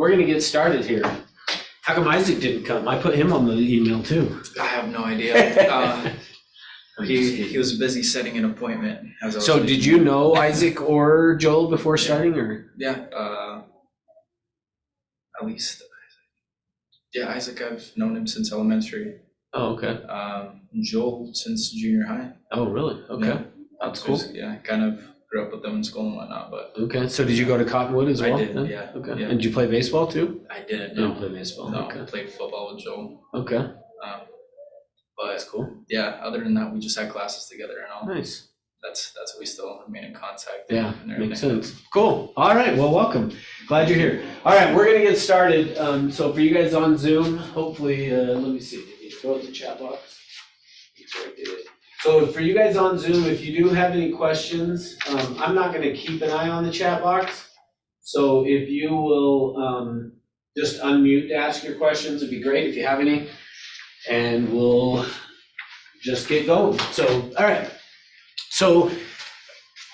we're gonna get started here. How come Isaac didn't come? I put him on the email too. I have no idea. He was busy setting an appointment. So did you know Isaac or Joel before starting, or? Yeah, at least. Yeah, Isaac, I've known him since elementary. Oh, okay. Joel since junior high. Oh, really? Okay. Yeah. That's cool. Yeah, kind of grew up with them in school and whatnot, but. Okay, so did you go to Cottonwood as well? I did, then? yeah. Okay. Yeah. And did you play baseball too? I didn't. You didn't play baseball. No, Okay. I played football with Joel. Okay. But That's cool. yeah, other than that, we just had classes together and all. Nice. That's we still remain in contact. Yeah, and everything. makes sense. Cool. All right, well, welcome. Glad you're here. All right, we're gonna get started. So for you guys on Zoom, hopefully, let me see, did you throw it in the chat box? I did. So for you guys on Zoom, if you do have any questions, I'm not gonna keep an eye on the chat box. So if you will just unmute to ask your questions, it'd be great if you have any. And we'll just get going. So, all right. So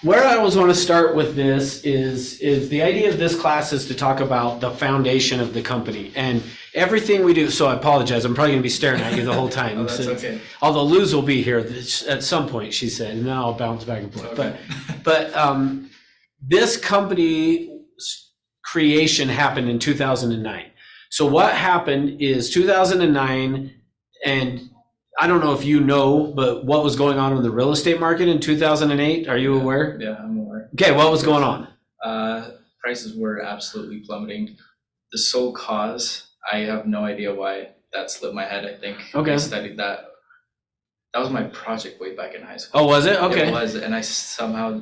where I always want to start with this is the idea of this class is to talk about the foundation of the company and everything we do. So I apologize. I'm probably going to be staring at you the whole time. Oh, that's okay. Although Luz will be here at some point, she said, and then I'll bounce back and forth. Okay. But this company's creation happened in 2009. So what happened is 2009, and I don't know if you know, but what was going on in the real estate market in 2008? Are you aware? Yeah, I'm aware. Okay, what was going on? Prices were absolutely plummeting. The sole cause, I have no idea why. That slipped my head, I think. Okay. I studied that. That was my project way back in high school. Oh, was it? Okay. It was, and I somehow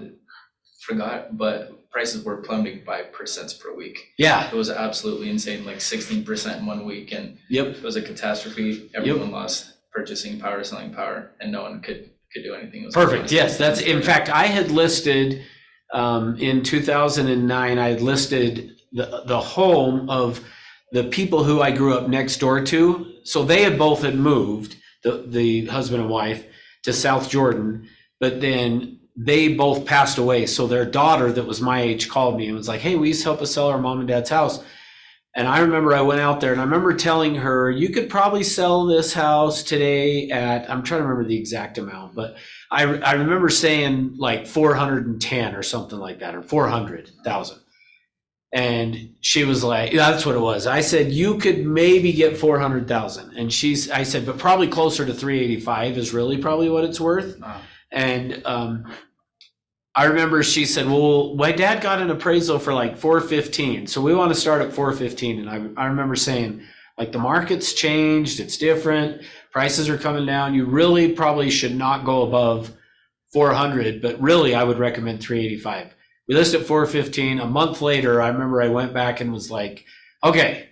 forgot, but prices were plummeting by percents per week. Yeah. It was absolutely insane, like 16% in 1 week, and Yep. it was a catastrophe. Everyone lost purchasing power, selling power, and no one could do anything. It was Perfect. Yes, that's in fact I had listed in 2009. I had listed the home of the people who I grew up next door to. So they had both moved, the husband and wife, to South Jordan, but then they both passed away. So their daughter that was my age called me and was like, "Hey, will you help us sell our mom and dad's house?" And I remember I went out there and I remember telling her, you could probably sell this house today at, I'm trying to remember the exact amount, but I remember saying like 410 or something like that, or 400,000. And she was like, that's what it was. I said, you could maybe get 400,000. And I said, but probably closer to 385 is really probably what it's worth. Wow. And I remember she said, well, my dad got an appraisal for like 415. So we want to start at 415. And I remember saying, like, the market's changed. It's different. Prices are coming down. You really probably should not go above 400, but really I would recommend 385. We listed at 415. A month later, I remember I went back and was like, okay,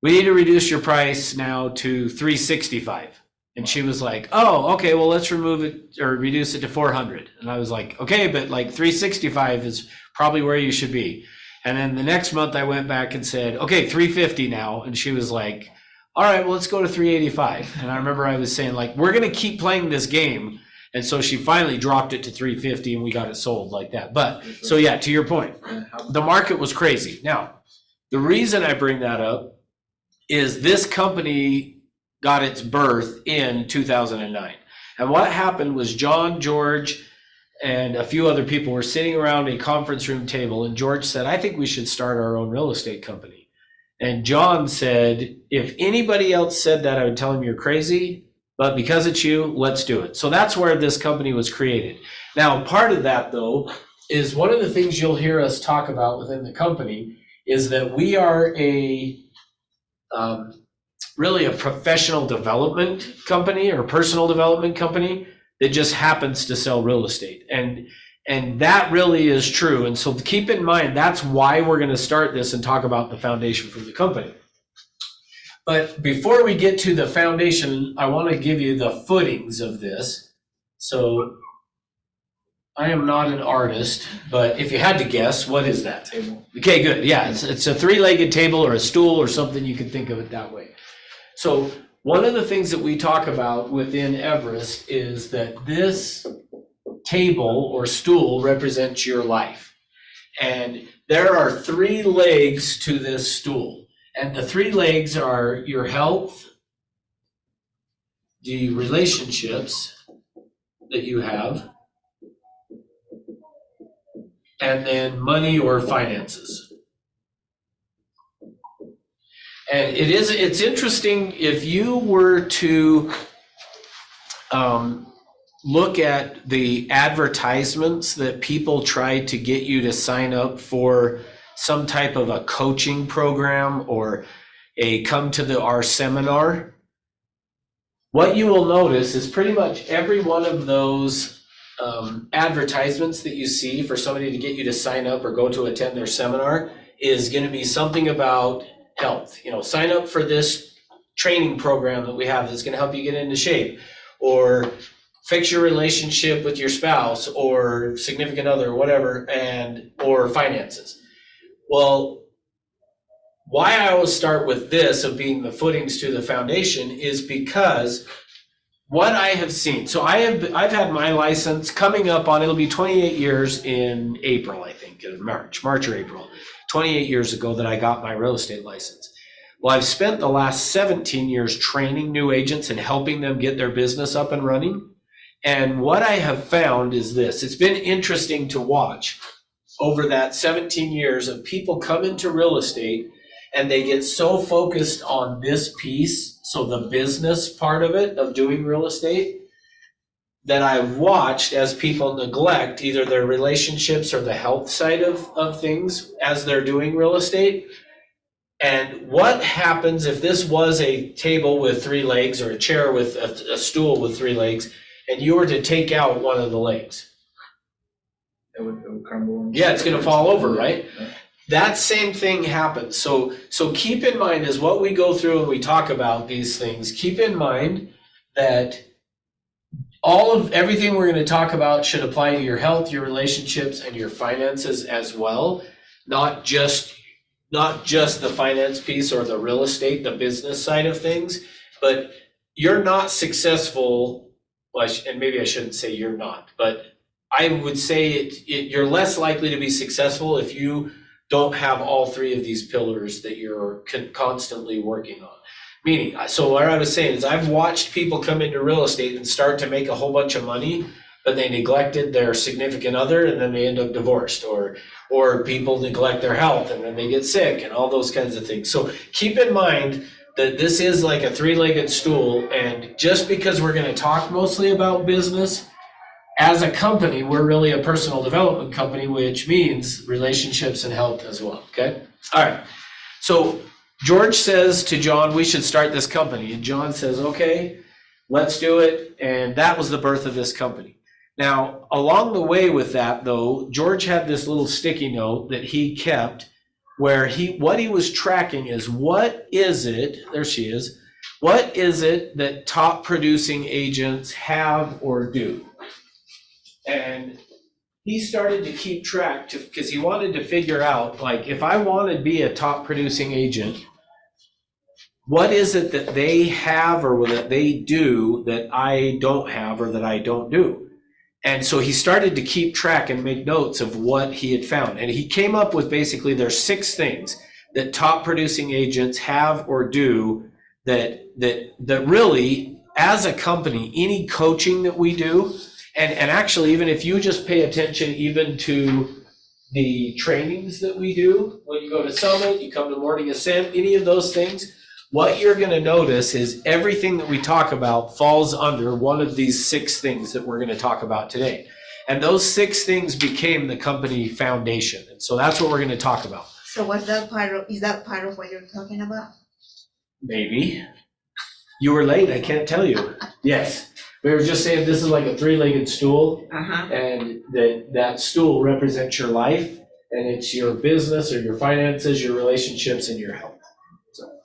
we need to reduce your price now to 365. And she was like, oh, okay, well, let's remove it or reduce it to 400. And I was like, okay, but like 365 is probably where you should be. And then the next month I went back and said, okay, 350 now. And she was like, all right, well, let's go to 385. And I remember I was saying, like, we're going to keep playing this game. And so she finally dropped it to 350 and we got it sold like that. But so yeah, to your point, the market was crazy. Now, the reason I bring that up is this company got its birth in 2009. And what happened was John, George, and a few other people were sitting around a conference room table, and George said, I think we should start our own real estate company. And John said, if anybody else said that, I would tell him you're crazy, but because it's you, let's do it. So that's where this company was created. Now, part of that, though, is one of the things you'll hear us talk about within the company is that we are really a professional development company or personal development company that just happens to sell real estate. And that really is true. And so keep in mind, that's why we're going to start this and talk about the foundation for the company. But before we get to the foundation, I want to give you the footings of this. So I am not an artist, but if you had to guess, what is that? Table. Okay, good. Yeah, it's a three-legged table or a stool or something. You can think of it that way. So one of the things that we talk about within Everest is that this table or stool represents your life. And there are 3 legs to this stool. And the 3 legs are your health, the relationships that you have, and then money or finances. And it's interesting if you were to look at the advertisements that people try to get you to sign up for some type of a coaching program or a come to our seminar. What you will notice is pretty much every one of those advertisements that you see for somebody to get you to sign up or go to attend their seminar is going to be something about health. Sign up for this training program that we have that's going to help you get into shape, or fix your relationship with your spouse or significant other, or whatever, or finances. Well, why I always start with this of being the footings to the foundation is because what I have seen. So I've had my license coming up on, it'll be 28 years in April, I think, in March or April. 28 years ago that I got my real estate license. Well, I've spent the last 17 years training new agents and helping them get their business up and running. And what I have found is this. It's been interesting to watch over that 17 years of people come into real estate and they get so focused on this piece, so the business part of it, of doing real estate, that I've watched as people neglect either their relationships or the health side of things as they're doing real estate. And what happens if this was a table with 3 legs or a chair with a stool with 3 legs, and you were to take out one of the legs? It would crumble. Yeah, it's going to fall over, right? Yeah. That same thing happens. So keep in mind, as what we go through and we talk about these things, keep in mind that everything we're going to talk about should apply to your health, your relationships, and your finances as well. Not just the finance piece or the real estate, the business side of things, but you're not successful. Well, and maybe I shouldn't say you're not, but I would say you're less likely to be successful if you don't have all 3 of these pillars that you're constantly working on. Meaning, so what I was saying is I've watched people come into real estate and start to make a whole bunch of money, but they neglected their significant other and then they end up divorced, or people neglect their health and then they get sick and all those kinds of things. So keep in mind that this is like a 3-legged stool, and just because we're going to talk mostly about business, as a company, we're really a personal development company, which means relationships and health as well, okay? All right, so George says to John, we should start this company, and John says, okay, let's do it, and that was the birth of this company. Now, along the way with that, though, George had this little sticky note that he kept where what he was tracking is what is it that top producing agents have or do? And he started to keep track because he wanted to figure out, like, if I want to be a top producing agent, what is it that they have or that they do that I don't have or that I don't do? And so he started to keep track and make notes of what he had found. And he came up with basically there's 6 things that top producing agents have or do that really, as a company, any coaching that we do, and actually even if you just pay attention even to the trainings that we do, when you go to Summit, you come to Morning Ascent, any of those things, what you're going to notice is everything that we talk about falls under one of these 6 things that we're going to talk about today. And those 6 things became the company foundation. And so that's what we're going to talk about. So is that part of what you're talking about? Maybe. You were late, I can't tell you. Yes. We were just saying this is like a 3-legged stool, and that stool represents your life, and it's your business or your finances, your relationships, and your health.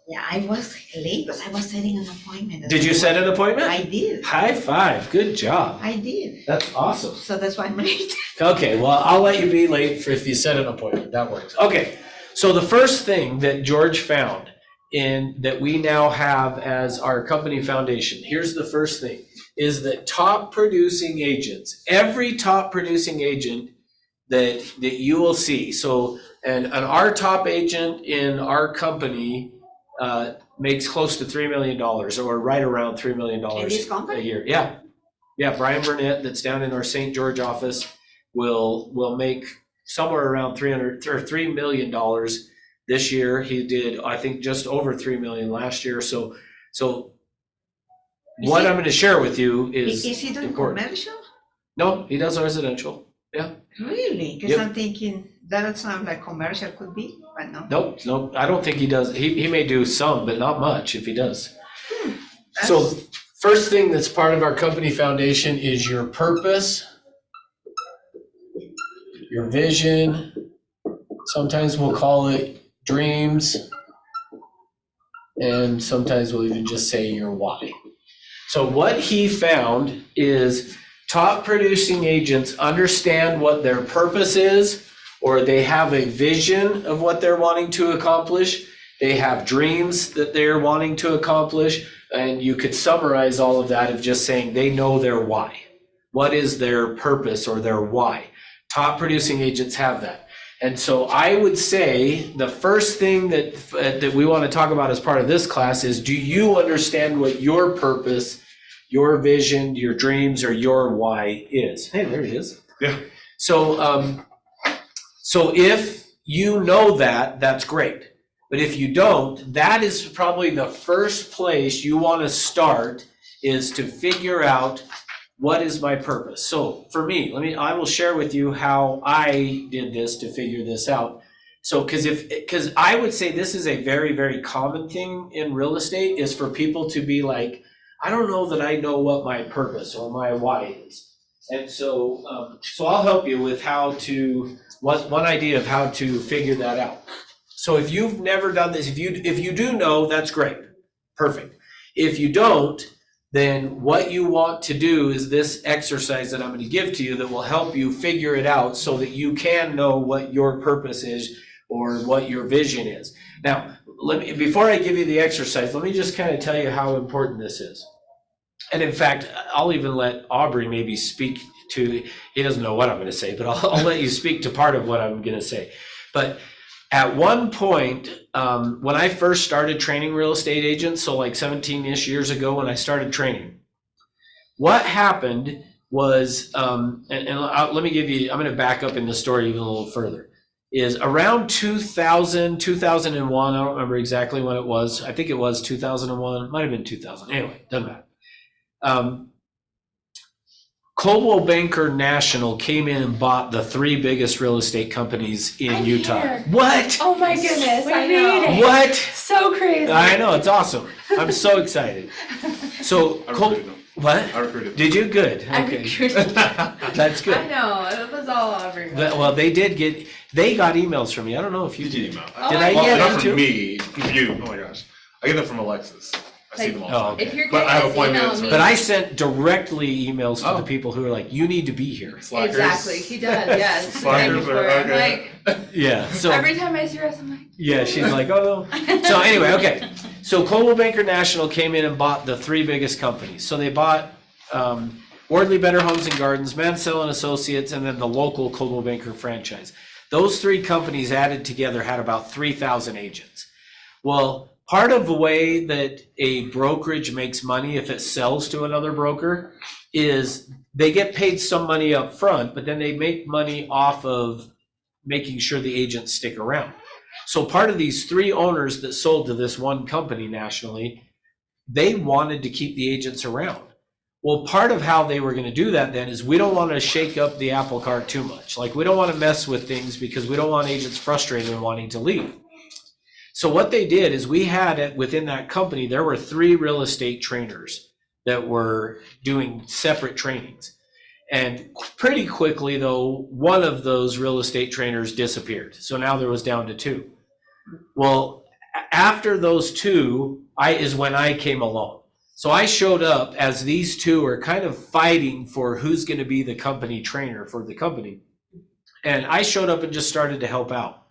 Yeah, I was late because I was setting an appointment. Did you set an appointment? I did. High five. Good job. I did. That's awesome. So that's why I'm late. Okay, well, I'll let you be late if you set an appointment. That works. Okay, so the first thing that George found that we now have as our company foundation, here's the first thing, is that top producing agents, every top producing agent that you will see. So, and our top agent in our company makes close to $3 million, or right around $3 million In this a company? year. Yeah, Brian Burnett, that's down in our St. George office, will make somewhere around $3 million this year. He did, I think, just over $3 million last year. So Is what he- I'm going to share with you Is is he doing important. commercial? No, he does residential. Really? Because Yep. I'm thinking that sounds like commercial could be, but no. Nope, I don't think he does. He may do some, but not much if he does. So That's- first thing that's part of our company foundation is your purpose, your vision. Sometimes we'll call it dreams. And sometimes we'll even just say your why. So what he found is top producing agents understand what their purpose is, or they have a vision of what they're wanting to accomplish. They have dreams that they're wanting to accomplish. And you could summarize all of that of just saying they know their why. What is their purpose or their why? Top producing agents have that. And so I would say the first thing that we want to talk about as part of this class is, do you understand what your purpose, your vision, your dreams, or your why is? Hey, there he is. Yeah. So if you know that, that's great. But if you don't, that is probably the first place you want to start, is to figure out, what is my purpose? So for me, I will share with you how I did this to figure this out. So because I would say this is a very, very common thing in real estate, is for people to be like, I don't know that I know what my purpose or my why is. And so I'll help you with one idea of how to figure that out. So if you've never done this, if you do know, that's great, perfect. If you don't, then what you want to do is this exercise that I'm going to give to you that will help you figure it out so that you can know what your purpose is or what your vision is. Now, before I give you the exercise, let me just kind of tell you how important this is. And in fact, I'll even let Aubrey maybe speak to, he doesn't know what I'm going to say, but I'll let you speak to part of what I'm going to say. But at one point, when I first started training real estate agents, so like 17-ish years ago when I started training, what happened was, let me give you, I'm going to back up in the story even a little further, is around 2000, 2001, I don't remember exactly when it was. I think it was 2001, might have been 2000. Anyway, doesn't matter. Coldwell Banker National came in and bought the 3 biggest real estate companies in I'm Utah. here. What? Oh my goodness, We I know. made it. What? So crazy. I know, it's awesome. I'm so excited. So, I recruited them. what? I recruited them. Did you? Good. I Okay. recruited. That's I good. know, it was all Aubrey. Well, they got emails from me. I don't know if you You did did. email. Oh, Did I I Well, get not them from too? me, from you. Oh my gosh. I get them from Alexis. I see them all the Oh, time. okay. If you're But I have getting this email appointments me. with- But I sent directly emails to the Oh. people who are like, you need to be here. Slackers. Exactly, he does, yes. The day Slackers before, are- I'm okay. like, Yeah. So every time I see her, I'm like. yeah, she's like, oh no. So anyway, okay. So Coldwell Banker National came in and bought the 3 biggest companies. So they bought Wardley Better Homes and Gardens, Mansell and Associates, and then the local Coldwell Banker franchise. Those 3 companies added together had about 3,000 agents. Well, part of the way that a brokerage makes money if it sells to another broker is they get paid some money up front, but then they make money off of making sure the agents stick around. So part of these 3 owners that sold to this one company nationally, they wanted to keep the agents around. Well, part of how they were going to do that then is we don't want to shake up the apple cart too much. Like, we don't want to mess with things because we don't want agents frustrated and wanting to leave. So what they did is we had within that company, there were 3 real estate trainers that were doing separate trainings. And pretty quickly, though, one of those real estate trainers disappeared. So now there was down to 2. Well, after those 2 is when I came along. So I showed up as these 2 are kind of fighting for who's going to be the company trainer for the company. And I showed up and just started to help out.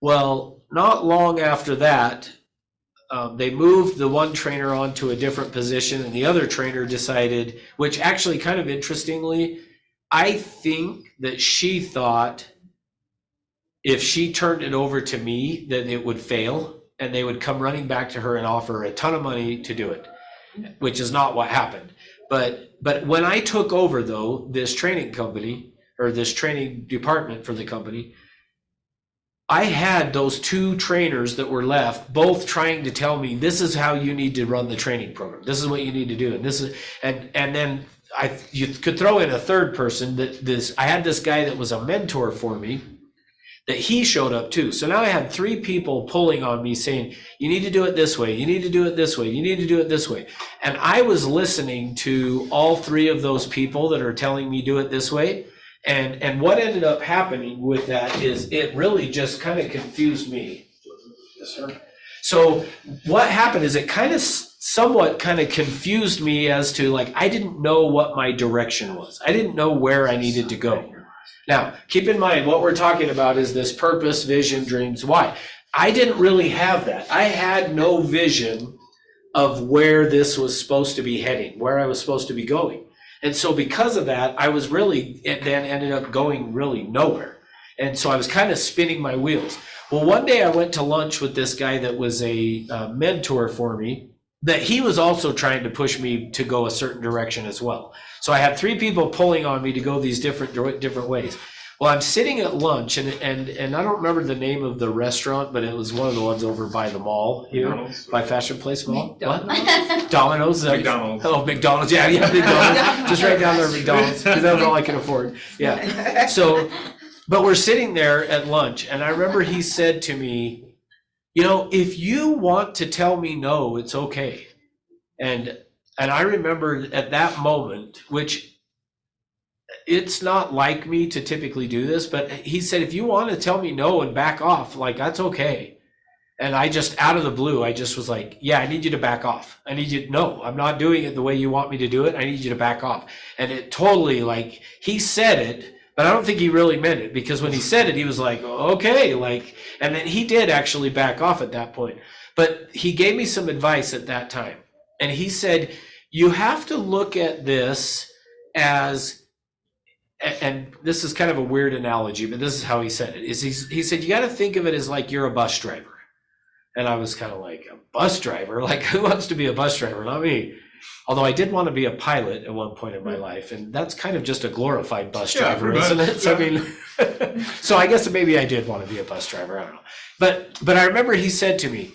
Well, not long after that, they moved the one trainer onto a different position, and the other trainer decided, which actually kind of interestingly, I think that she thought if she turned it over to me, that it would fail and they would come running back to her and offer her a ton of money to do it, which is not what happened. But when I took over, though, this training company or this training department for the company, I had those two trainers that were left, both trying to tell me, this is how you need to run the training program. This is what you need to do. And this is, and then you could throw in a third person I had this guy that was a mentor for me, that he showed up too. So now I had three people pulling on me saying, you need to do it this way. You need to do it this way. You need to do it this way. And I was listening to all three of those people that are telling me do it this way. And what ended up happening with that is it really just kind of confused me. Yes, sir. So what happened is it kind of somewhat kind of confused me as to, like, I didn't know what my direction was. I didn't know where I needed to go. Now, keep in mind, what we're talking about is this purpose, vision, dreams, why. I didn't really have that. I had no vision of where this was supposed to be heading, where I was supposed to be going. And so because of that, I was really, it then ended up going really nowhere. And so I was kind of spinning my wheels. Well, one day I went to lunch with this guy that was a mentor for me, that he was also trying to push me to go a certain direction as well. So I had three people pulling on me to go these different ways. Well, I'm sitting at lunch, and I don't remember the name of the restaurant, but it was one of the ones over by the mall here, McDonald's? by Fashion Place Mall. What? McDonald's. Domino's? McDonald's. Oh, McDonald's. Yeah, McDonald's. Just right down there, McDonald's, because that was all I could afford. Yeah. So, but we're sitting there at lunch, and I remember he said to me, you know, if you want to tell me no, it's okay. And I remember at that moment, which it's not like me to typically do this, but he said, if you want to tell me no and back off, like, that's okay. And I just, out of the blue, I just was like, yeah, I need you to back off. I need you, no, I'm not doing it the way you want me to do it. I need you to back off. And it totally, like, he said it, but I don't think he really meant it, because when he said it, he was like, okay, like, and then he did actually back off at that point. But he gave me some advice at that time. And he said, you have to look at this as, and this is kind of a weird analogy, but this is how he said it, is he said, you got to think of it as like you're a bus driver. And I was kind of like, a bus driver? Like, who wants to be a bus driver? Not me. Although I did want to be a pilot at one point in my life, and that's kind of just a glorified bus driver, pretty isn't much, it? So, yeah. I mean, so I guess maybe I did want to be a bus driver. I don't know. But I remember he said to me,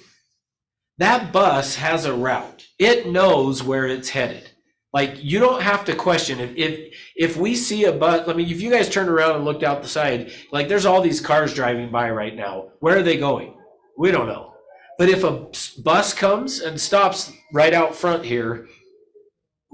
that bus has a route. It knows where it's headed. Like, you don't have to question it. If we see a bus, I mean, if you guys turned around and looked out the side, like, there's all these cars driving by right now. Where are they going? We don't know. But if a bus comes and stops right out front here,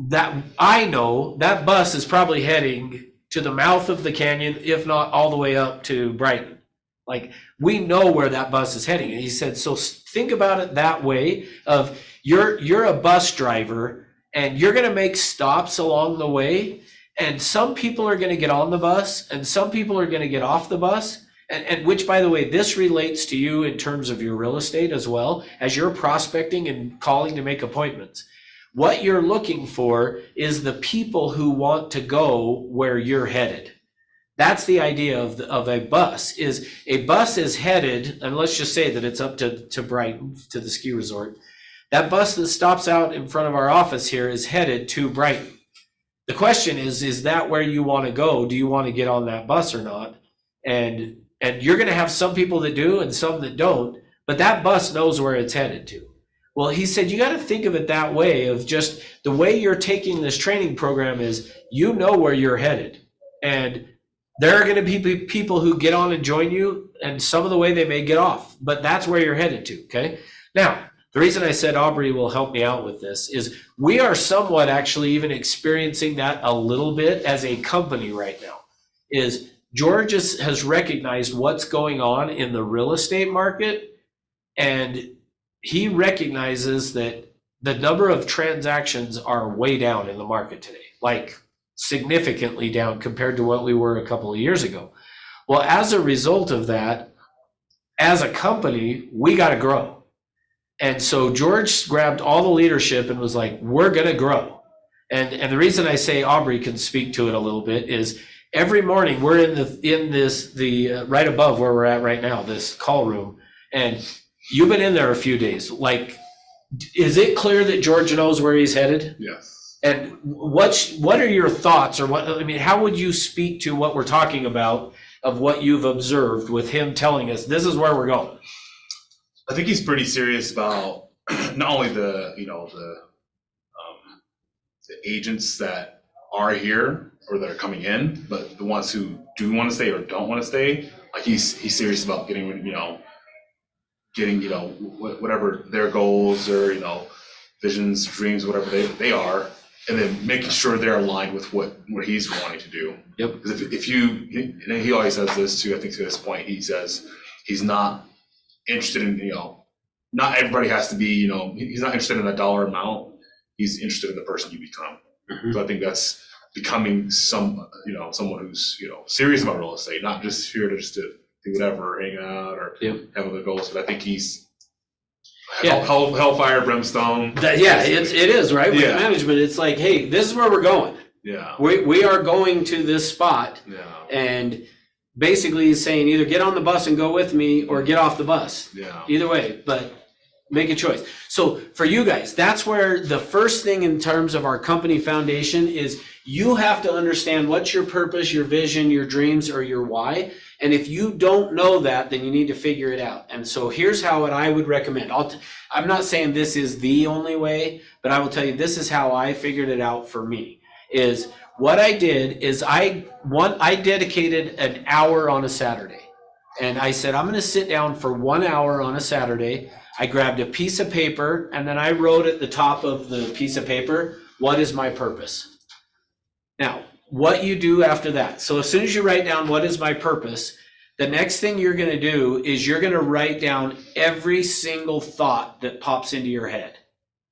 that I know that bus is probably heading to the mouth of the canyon, if not all the way up to Brighton. Like, we know where that bus is heading. And he said, so think about it that way of you're a bus driver and you're going to make stops along the way. And some people are going to get on the bus and some people are going to get off the bus. And which, by the way, this relates to you in terms of your real estate as well, as you're prospecting and calling to make appointments. What you're looking for is the people who want to go where you're headed. That's the idea of a bus. Is a bus is headed, and let's just say that it's up to Brighton, to the ski resort. That bus that stops out in front of our office here is headed to Brighton. The question is that where you want to go? Do you want to get on that bus or not? And you're going to have some people that do and some that don't, but that bus knows where it's headed to. Well, he said, you got to think of it that way, of just the way you're taking this training program is, you know where you're headed. And there are going to be people who get on and join you, and some of the way they may get off, but that's where you're headed to, okay? Now, the reason I said Aubrey will help me out with this is we are somewhat actually even experiencing that a little bit as a company right now. Is George has recognized what's going on in the real estate market, and he recognizes that the number of transactions are way down in the market today, like significantly down compared to what we were a couple of years ago. Well, as a result of that, as a company, we got to grow. And so George grabbed all the leadership and was like, we're going to grow. And the reason I say Aubrey can speak to it a little bit is every morning we're in this right above where we're at right now, this call room, and you've been in there a few days. Like, is it clear that George knows where he's headed? Yes. And what are your thoughts, or how would you speak to what we're talking about of what you've observed with him telling us this is where we're going? I think he's pretty serious about not only the agents that are here or that are coming in, but the ones who do want to stay or don't want to stay. Like he's serious about getting whatever their goals or visions, dreams, whatever they are, and then making sure they're aligned with what he's wanting to do. Yep. Because if and he always says this too, I think to this point, he says he's not interested in, not everybody has to be, he's not interested in a dollar amount. He's interested in the person you become. Mhm. So I think that's becoming someone who's, serious about real estate, not just here to just to do whatever, hang out or Yep. have other goals. But I think he's Yeah. hellfire, brimstone. It is, right? With Yeah. management, it's like, hey, this is where we're going. Yeah. We are going to this spot, Yeah. and basically he's saying either get on the bus and go with me or get off the bus. Yeah. Either way, but make a choice. So for you guys, that's where the first thing in terms of our company foundation is you have to understand what's your purpose, your vision, your dreams, or your why. And if you don't know that, then you need to figure it out. And so here's how I would recommend. I'm not saying this is the only way, but I will tell you this is how I figured it out for me. Is what I did is I dedicated an hour on a Saturday. And I said, I'm going to sit down for 1 hour on a Saturday. I grabbed a piece of paper and then I wrote at the top of the piece of paper, what is my purpose? Now, what you do after that. So as soon as you write down what is my purpose, the next thing you're going to do is you're going to write down every single thought that pops into your head.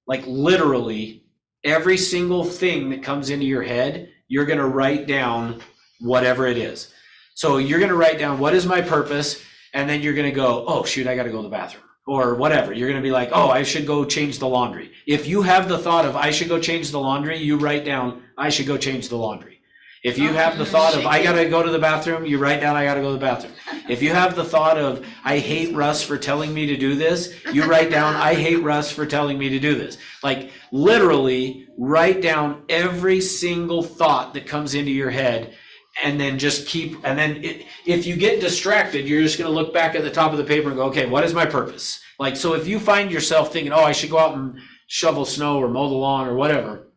Like literally every single thing that comes into your head, you're going to write down whatever it is. So you're going to write down what is my purpose, and then you're going to go, oh shoot, I got to go to the bathroom or whatever. You're going to be like, oh, I should go change the laundry. If you have the thought of I should go change the laundry, you write down I should go change the laundry. If you have the thought of I got to go to the bathroom, you write down I got to go to the bathroom. If you have the thought of I hate Russ for telling me to do this, you write down I hate Russ for telling me to do this. Like literally write down every single thought that comes into your head, and then just keep, and then if you get distracted, you're just going to look back at the top of the paper and go, okay, what is my purpose? Like, so if you find yourself thinking, oh, I should go out and shovel snow or mow the lawn or whatever,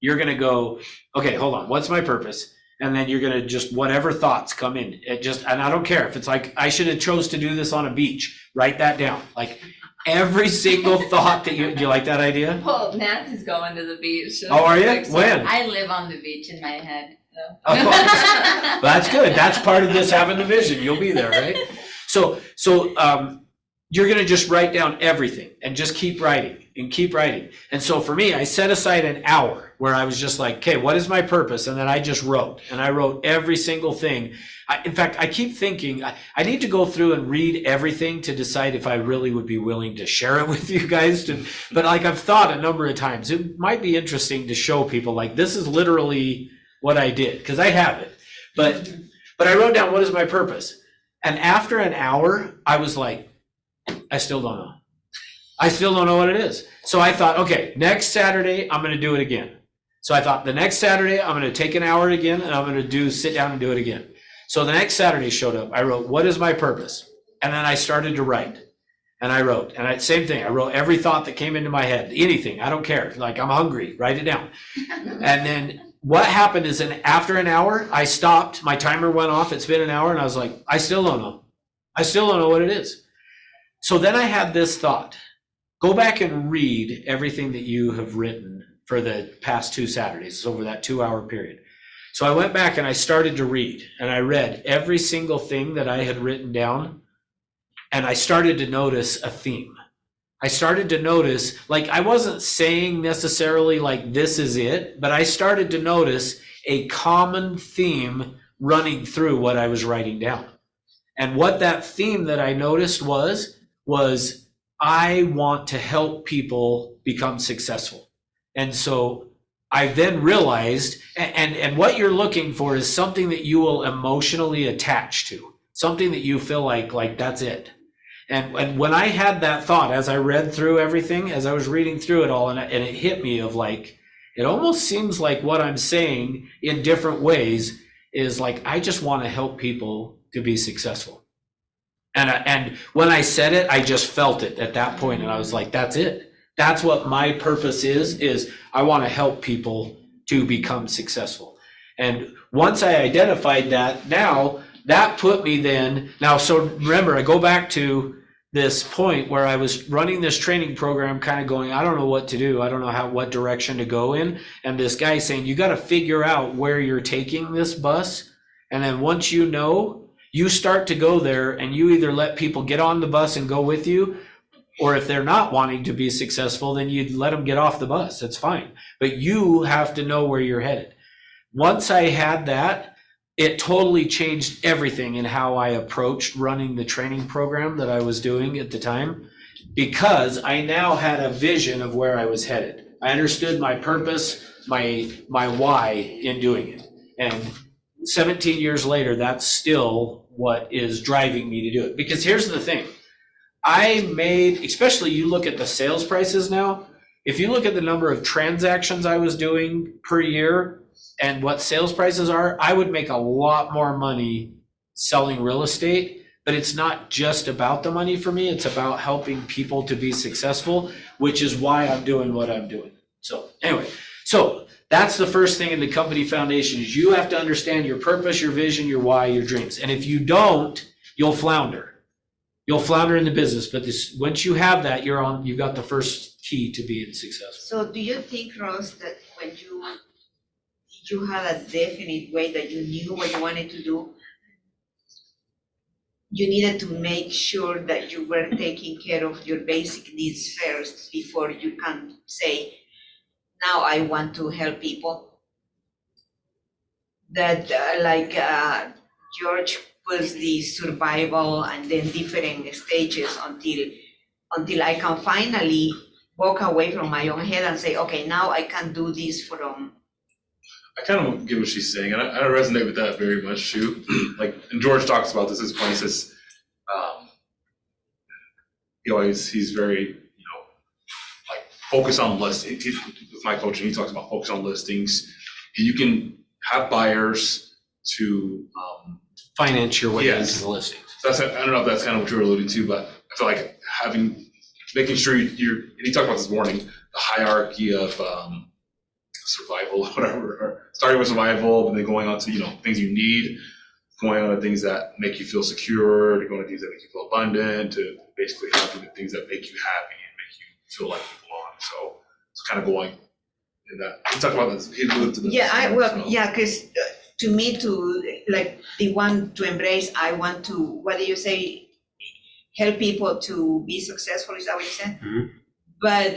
you're going to go, okay, hold on, what's my purpose? And then you're going to just, whatever thoughts come in, and I don't care if it's like, I should have chose to do this on a beach, write that down. Like every single thought that do you like that idea? Well, Nancy's going to the beach. Oh, are you? Like, so- When? I live on the beach in my head. So. Oh, that's good. That's part of this having the vision. You'll be there, right? So you're going to just write down everything and just keep writing and keep writing. And so for me, I set aside an hour where I was just like, okay, what is my purpose? And then I just wrote, and I wrote every single thing. In fact, I keep thinking I need to go through and read everything to decide if I really would be willing to share it with you guys. But like I've thought a number of times, it might be interesting to show people like this is literally what I did, because I have it. But I wrote down what is my purpose. And after an hour, I was like, I still don't know. I still don't know what it is. So I thought, okay, next Saturday, I'm going to do it again. So I thought the next Saturday, I'm going to take an hour again, and I'm going to sit down and do it again. So the next Saturday showed up. I wrote, what is my purpose? And then I started to write. And I wrote, and same thing. I wrote every thought that came into my head, anything. I don't care. Like I'm hungry, write it down. And then what happened is after an hour, I stopped. My timer went off. It's been an hour. And I was like, I still don't know. I still don't know what it is. So then I had this thought. Go back and read everything that you have written for the past 2 Saturdays over that 2-hour period. So I went back and I started to read, and I read every single thing that I had written down, and I started to notice a theme. I started to notice, like I wasn't saying necessarily like this is it, but I started to notice a common theme running through what I was writing down. And what that theme that I noticed was I want to help people become successful. And so I then realized, and what you're looking for is something that you will emotionally attach to, something that you feel like that's it. And when I had that thought, as I read through everything, as I was reading through it all, and it hit me of like, it almost seems like what I'm saying in different ways is like, I just want to help people to be successful. And when I said it, I just felt it at that point, and I was like, that's it. That's what my purpose is I want to help people to become successful. And once I identified that, now that put me then, now, so remember, I go back to this point where I was running this training program, kind of going, I don't know what to do. I don't know what direction to go in. And this guy saying, you got to figure out where you're taking this bus. And then once you know, you start to go there, and you either let people get on the bus and go with you, or if they're not wanting to be successful, then you let them get off the bus. That's fine. But you have to know where you're headed. Once I had that, it totally changed everything in how I approached running the training program that I was doing at the time, because I now had a vision of where I was headed. I understood my purpose, my why in doing it. And 17 years later, that's still what is driving me to do it. Because here's the thing. I made, especially you look at the sales prices now, if you look at the number of transactions I was doing per year and what sales prices are, I would make a lot more money selling real estate. But it's not just about the money for me. It's about helping people to be successful, which is why I'm doing what I'm doing. So anyway, so that's the first thing in the company foundation is you have to understand your purpose, your vision, your why, your dreams. And if you don't, you'll flounder. You'll flounder in the business, but once you have that, you've got the first key to being successful. So do you think, Ross, that when you had a definite way that you knew what you wanted to do, you needed to make sure that you were taking care of your basic needs first before you can say, now I want to help people? That George was the survival and then different stages until I can finally walk away from my own head and say, okay, now I can do this from. I kind of get what she's saying, and I resonate with that very much too. Like, and George talks about this. His point is, says, he's very, like focus on listings. With my coaching, he talks about focus on listings. You can have buyers to Finance your way Yes. into the listings. So I don't know if that's kind of what you're alluding to, but I feel like making sure and he talked about this morning, the hierarchy of survival, whatever, or starting with survival, and then going on to, things you need, going on to things that make you feel secure, to going to things that make you feel abundant, to basically having the things that make you happy and make you feel like you belong. So it's kind of going in that. He talked about this. He alluded to this. Because to me, the one to embrace, I want to, what do you say, help people to be successful, is that what you said? Mhm. But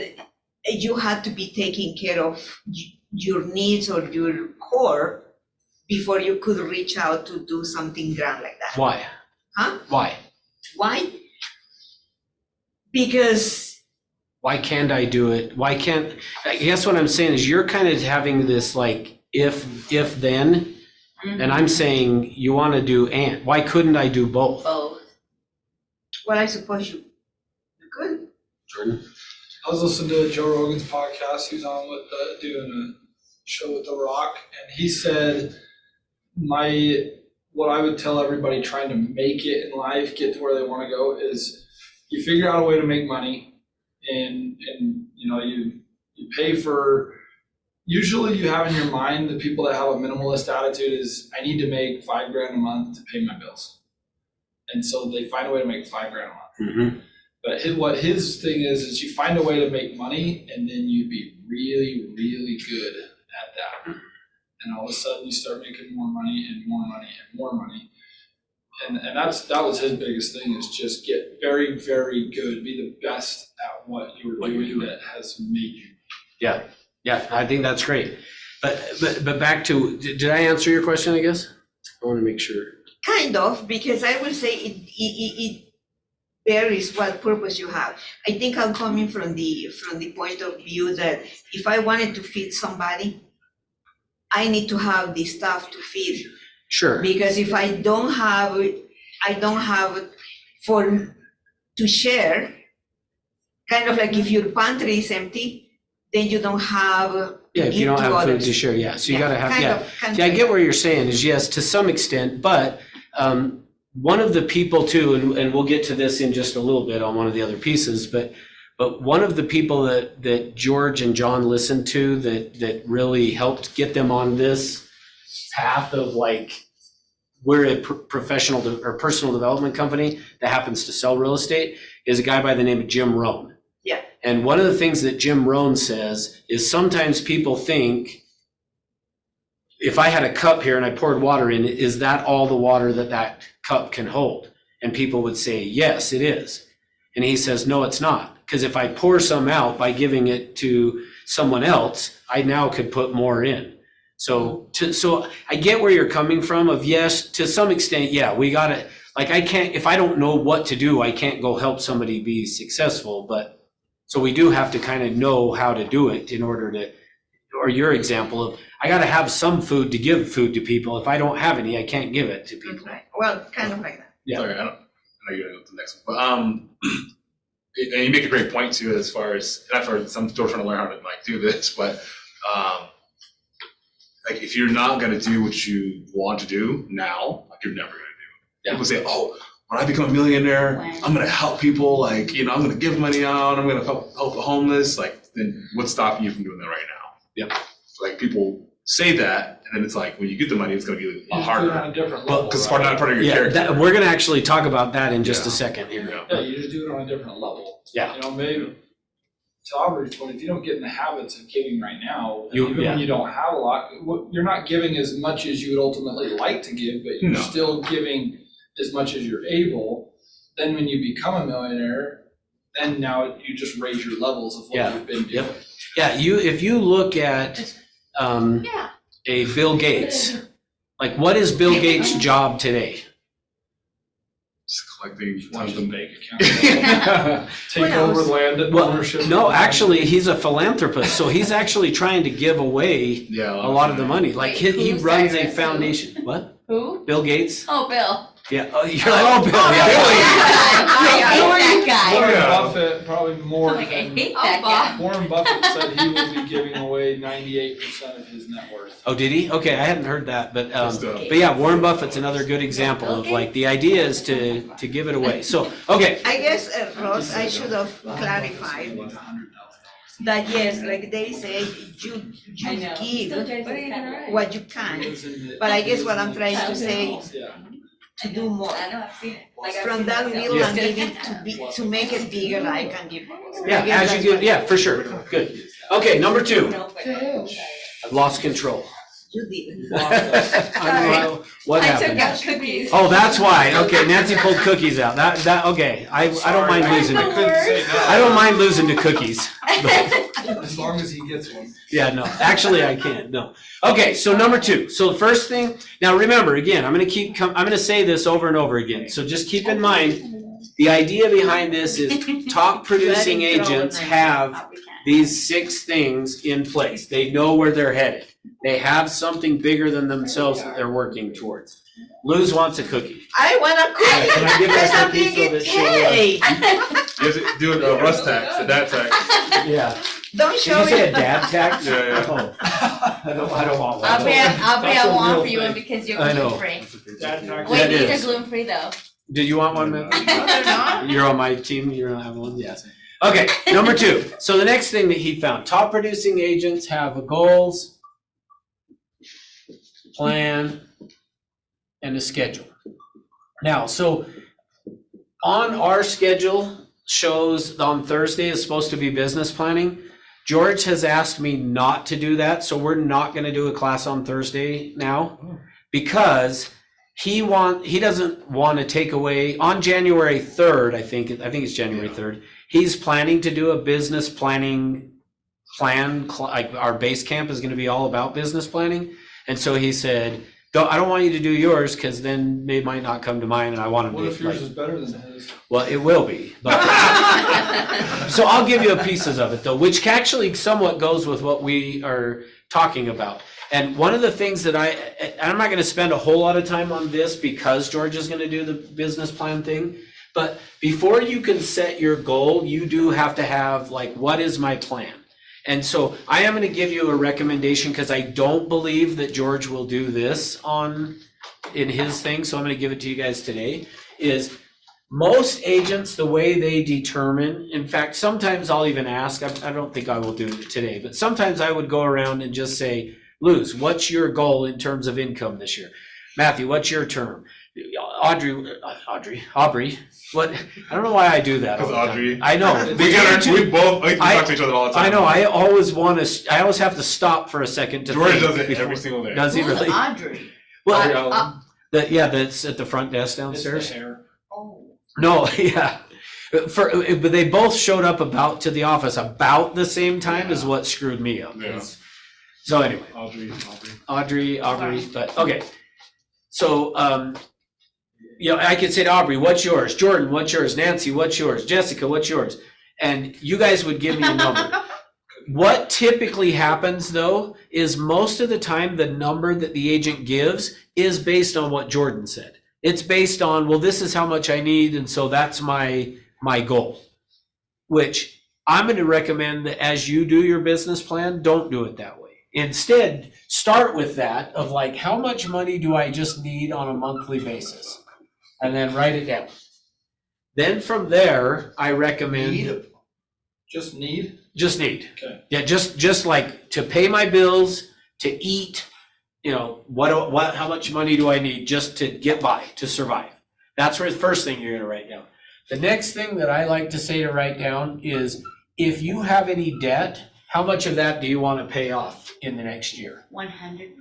you have to be taking care of your needs or your core before you could reach out to do something grand like that. Why? Huh? Why? Why? Because Why can't I do it? Why can't, I guess what I'm saying is you're kind of having this like if then, and I'm saying you want to do and. Why couldn't I do both? Both. well, I suppose you could. Jordan? I was listening to Joe Rogan's podcast. He was on with doing a show with The Rock, and he said, what I would tell everybody trying to make it in life, get to where they want to go, is you figure out a way to make money, and you pay for. Usually, you have in your mind the people that have a minimalist attitude is I need to make $5,000 a month to pay my bills, and so they find a way to make $5,000 a month. Mm-hmm. But what his thing is you find a way to make money, and then you be really, really good at that. And all of a sudden you start making more money and more money and more money. And that was his biggest thing, is just get very, very good, be the best at what you're doing that has made you. Yeah, I think that's great. But back to, did I answer your question, I guess? I want to make sure. Kind of, because I will say varies what purpose you have. I think I'm coming from the point of view that if I wanted to feed somebody, I need to have the stuff to feed. Sure. Because if I don't have for to share, kind of like if your pantry is empty, then you don't have. Yeah, if you don't give to have food others. to share, yeah, so you gotta have, kind yeah. of- kind Yeah, I of- get where you're saying is yes, to some extent, but one of the people too, and we'll get to this in just a little bit on one of the other pieces, but one of the people that George and John listened to that really helped get them on this path of like, we're a professional or personal development company that happens to sell real estate is a guy by the name of Jim Rohn. Yeah. And one of the things that Jim Rohn says is sometimes people think, if I had a cup here and I poured water in it, is that all the water that cup can hold? And people would say, yes, it is. And he says, no, it's not. Because if I pour some out by giving it to someone else, I now could put more in. So I get where you're coming from of yes, to some extent, yeah, we gotta, like I can't, if I don't know what to do, I can't go help somebody be successful. But so we do have to kind of know how to do it in order to, or your example of, I gotta have some food to give food to people. If I don't have any, I can't give it to people. Right. Well, kind of like that. Yeah. Sorry, I know you're gonna go to the next one, but and you make a great point too, as far as, and I've heard some still trying to learn how to like do this, but like if you're not gonna do what you want to do now, like you're never gonna do it. People say, oh, when I become a millionaire, When? I'm gonna help people, like, you know, I'm gonna give money out, I'm gonna help the homeless, like, then what's stopping you from doing that right now? Yep. So, like, people say that, and then it's like, when you get the money, it's gonna be a You lot just do it on harder. a different Well, level. because it's right? not part of your Yeah, character. we're gonna actually talk about that in just a Yeah. second here. Yeah. Yeah, you just do it on a different level. Yeah. You know, maybe, to Aubrey's point, if you don't get in the habits of giving right now, You- even yeah. when you don't have a lot, you're not giving as much as you would ultimately like to give, but you're No. still giving as much as you're able. Then when you become a millionaire, then now you just raise your levels of what Yeah. you've been doing. Yep. Yeah, if you look at Yeah. a Bill Gates, like what is Bill Gates' job today? Just collecting Watch tons the of bank account. Take Who knows? over land Well, ownership. no, actually, he's a philanthropist, so he's actually trying to give away yeah, a lot of the money. Like Wait, he who's runs there? a foundation. What? Who? Bill Gates? Oh, Bill. Yeah. Oh, you're like, oh, Bill. Yeah. I hate that Warren Yeah. Buffett, probably more Like, I than, hate Oh, that Bob. guy. Warren Buffett said he will be giving away 98% of his net worth. Oh, did he? Okay, I hadn't heard that, but Just, but yeah, Warren Buffett's another good example of like the idea is to give it away. So okay, I guess, Ross, I should have clarified that yes, like they say, you I know. Still give tries to cut what you can. But I guess what I'm trying to say, Yeah. to do more. I know, I've seen it. Like, I've From seen that myself. wheel Yeah. and give it to make it bigger, I can give more. yeah, I guess as you that's get, what- yeah, for sure, good. Okay, number 2, No, but- I've lost control. You did. I don't know what I happened. took out cookies. Oh, that's why. Okay, Nancy pulled cookies out. That okay. I don't mind Sorry, losing. I couldn't say no. I don't mind losing to cookies. As long as he gets one. Yeah, no, actually I can't, no. Okay, so number 2. So the first thing, now remember, again, I'm gonna say this over and over again. So just keep in mind, the idea behind this is top producing agents have these 6 things in place. They know where they're headed. They have something bigger than themselves that they're working towards. Luz wants a cookie. I want a cookie. Can I give her a That's how cookie big so it- that she'll, Hey, You have to do a Russ tax, a dad tax. Yeah. don't Did show you say a it. dad tax? Yeah, yeah. Oh. I don't want one. I'll be That's a a one real for you thing. because you're I know. gluten-free. Dad tax. Yeah, Wait, it these is. are gluten-free though. Did you want one, man? No, they're not. You're on my team, you're gonna have one, yes. Okay, number 2. So the next thing that he found, top producing agents have a goals, plan, and a schedule. Now, so on our schedule shows on Thursday is supposed to be business planning. George has asked me not to do that, so we're not gonna do a class on Thursday now because he doesn't want to take away on January 3rd, I think it's January 3rd. He's planning to do a business planning plan, like our base camp is going to be all about business planning. And so he said, I don't want you to do yours because then they might not come to mine and I want What them if to yours like, is better than his? well, it will be. But so I'll give you pieces of it though, which actually somewhat goes with what we are talking about. And one of the things that I'm not gonna spend a whole lot of time on this because George is gonna do the business plan thing. But before you can set your goal, you do have to have like, what is my plan? And so I am gonna give you a recommendation because I don't believe that George will do this in his thing, so I'm gonna give it to you guys today, is most agents, the way they determine, in fact, sometimes I'll even ask, I don't think I will do it today, but sometimes I would go around and just say, Luz, what's your goal in terms of income this year? Matthew, what's your term? Aubrey, what, I don't know why I do that all the Because time. Audrey. I know. We both we I- talk to each other all the time. I know, I always have to stop for a second to George think does it before- every single day. Does he Who's really? Audrey? Well, that's at the front desk downstairs. hair. Oh. No, yeah. But they both showed up to the office about the same time is what screwed me up. Yeah. So anyway, Audrey. Aubrey, but okay. So, I could say to Aubrey, what's yours? Jordan, what's yours? Nancy, what's yours? Jessica, what's yours? And you guys would give me a number. What typically happens though, is most of the time, the number that the agent gives is based on what Jordan said. It's based on, well, this is how much I need, and so that's my goal. Which I'm going to recommend that as you do your business plan, don't do it that way. Instead, start with that of like, how much money do I just need on a monthly basis? And then write it down. Then from there, I recommend Just need? just need. Okay. Yeah, just like to pay my bills, to eat, how much money do I need just to get by, to survive? That's where the first thing you're gonna write down. The next thing that I like to say to write down is, if you have any debt, how much of that do you want to pay off in the next year? 100%.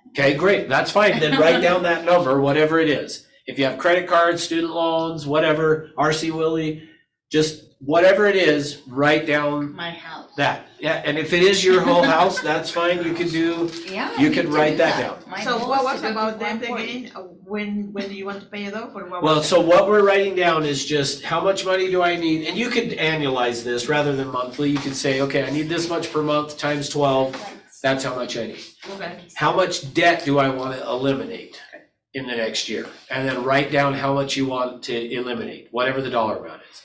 Okay, great, that's fine, then write down that number, whatever it is. If you have credit cards, student loans, whatever, RC Willie, just whatever it is, write down My house. that. Yeah, and if it is your whole house, that's fine, you can do, Yeah. You I can need to write do that down. My So goal what is was to go about before that 40. again? When do you want to pay it off, or what? well, was so what we're writing down is just how much money do I need? And you could annualize this rather than monthly. You could say, okay, I need this much per month times 12. That's how much I need. Okay. How much debt do I want to eliminate in the next year? And then write down how much you want to eliminate, whatever the dollar amount is.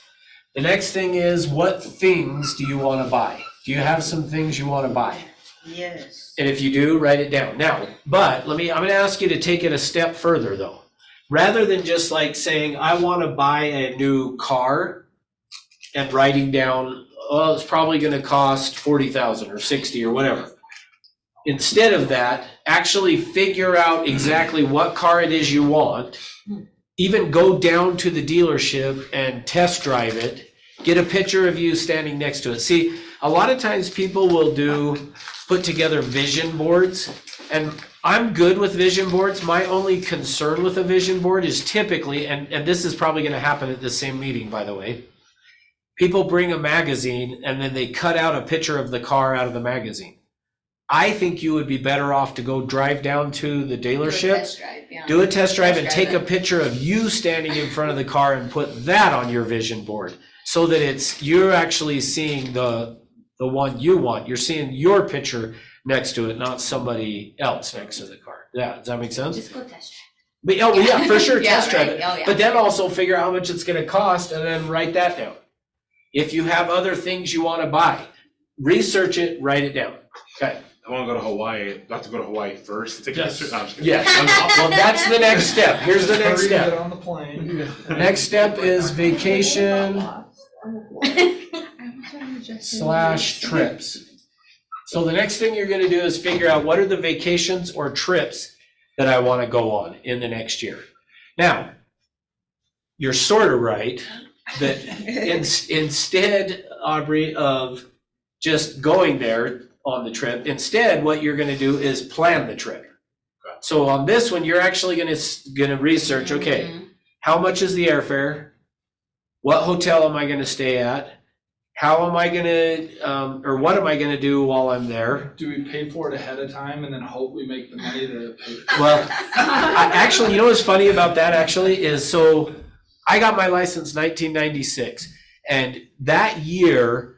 The next thing is, what things do you want to buy? Do you have some things you want to buy? Yes. And if you do, write it down. Now, but I'm gonna ask you to take it a step further though. Rather than just like saying, I want to buy a new car and writing down, oh, it's probably gonna cost 40,000 or 60 or whatever. Instead of that, actually figure out exactly what car it is you want. Even go down to the dealership and test drive it. Get a picture of you standing next to it. See, a lot of times people will put together vision boards, and I'm good with vision boards. My only concern with a vision board is typically, and this is probably gonna happen at the same meeting, by the way, people bring a magazine and then they cut out a picture of the car out of the magazine. I think you would be better off to go drive down to the dealership, do a test drive and take a picture of you standing in front of the car and put that on your vision board, so that you're actually seeing the one you want. You're seeing your picture next to it, not somebody else next to the car. Yeah, does that make sense? Just go test But, oh, yeah, for sure, Yeah, test drive right. it. Oh, yeah. But then also figure out how much it's gonna cost and then write that down. If you have other things you wanna buy, research it, write it down. Okay, I want to go to Hawaii. I have to go to Hawaii first to take Yes. pictures. No, I'm just kidding. yes, well, that's the next step. Here's the next Hurry to get step. on the plane. Next step is vacation / trips. So the next thing you're gonna do is figure out what are the vacations or trips that I wanna go on in the next year. Now, you're sort of right, that instead, Aubrey, of just going there on the trip, instead, what you're gonna do is plan the trip. So on this one, you're actually gonna research, okay, how much is the airfare? What hotel am I gonna stay at? how am I gonna, or what am I gonna do while I'm there? Do we pay for it ahead of time and then hope we make the money to pay? Well, actually, you know what's funny about that actually is, so I got my license 1996, and that year,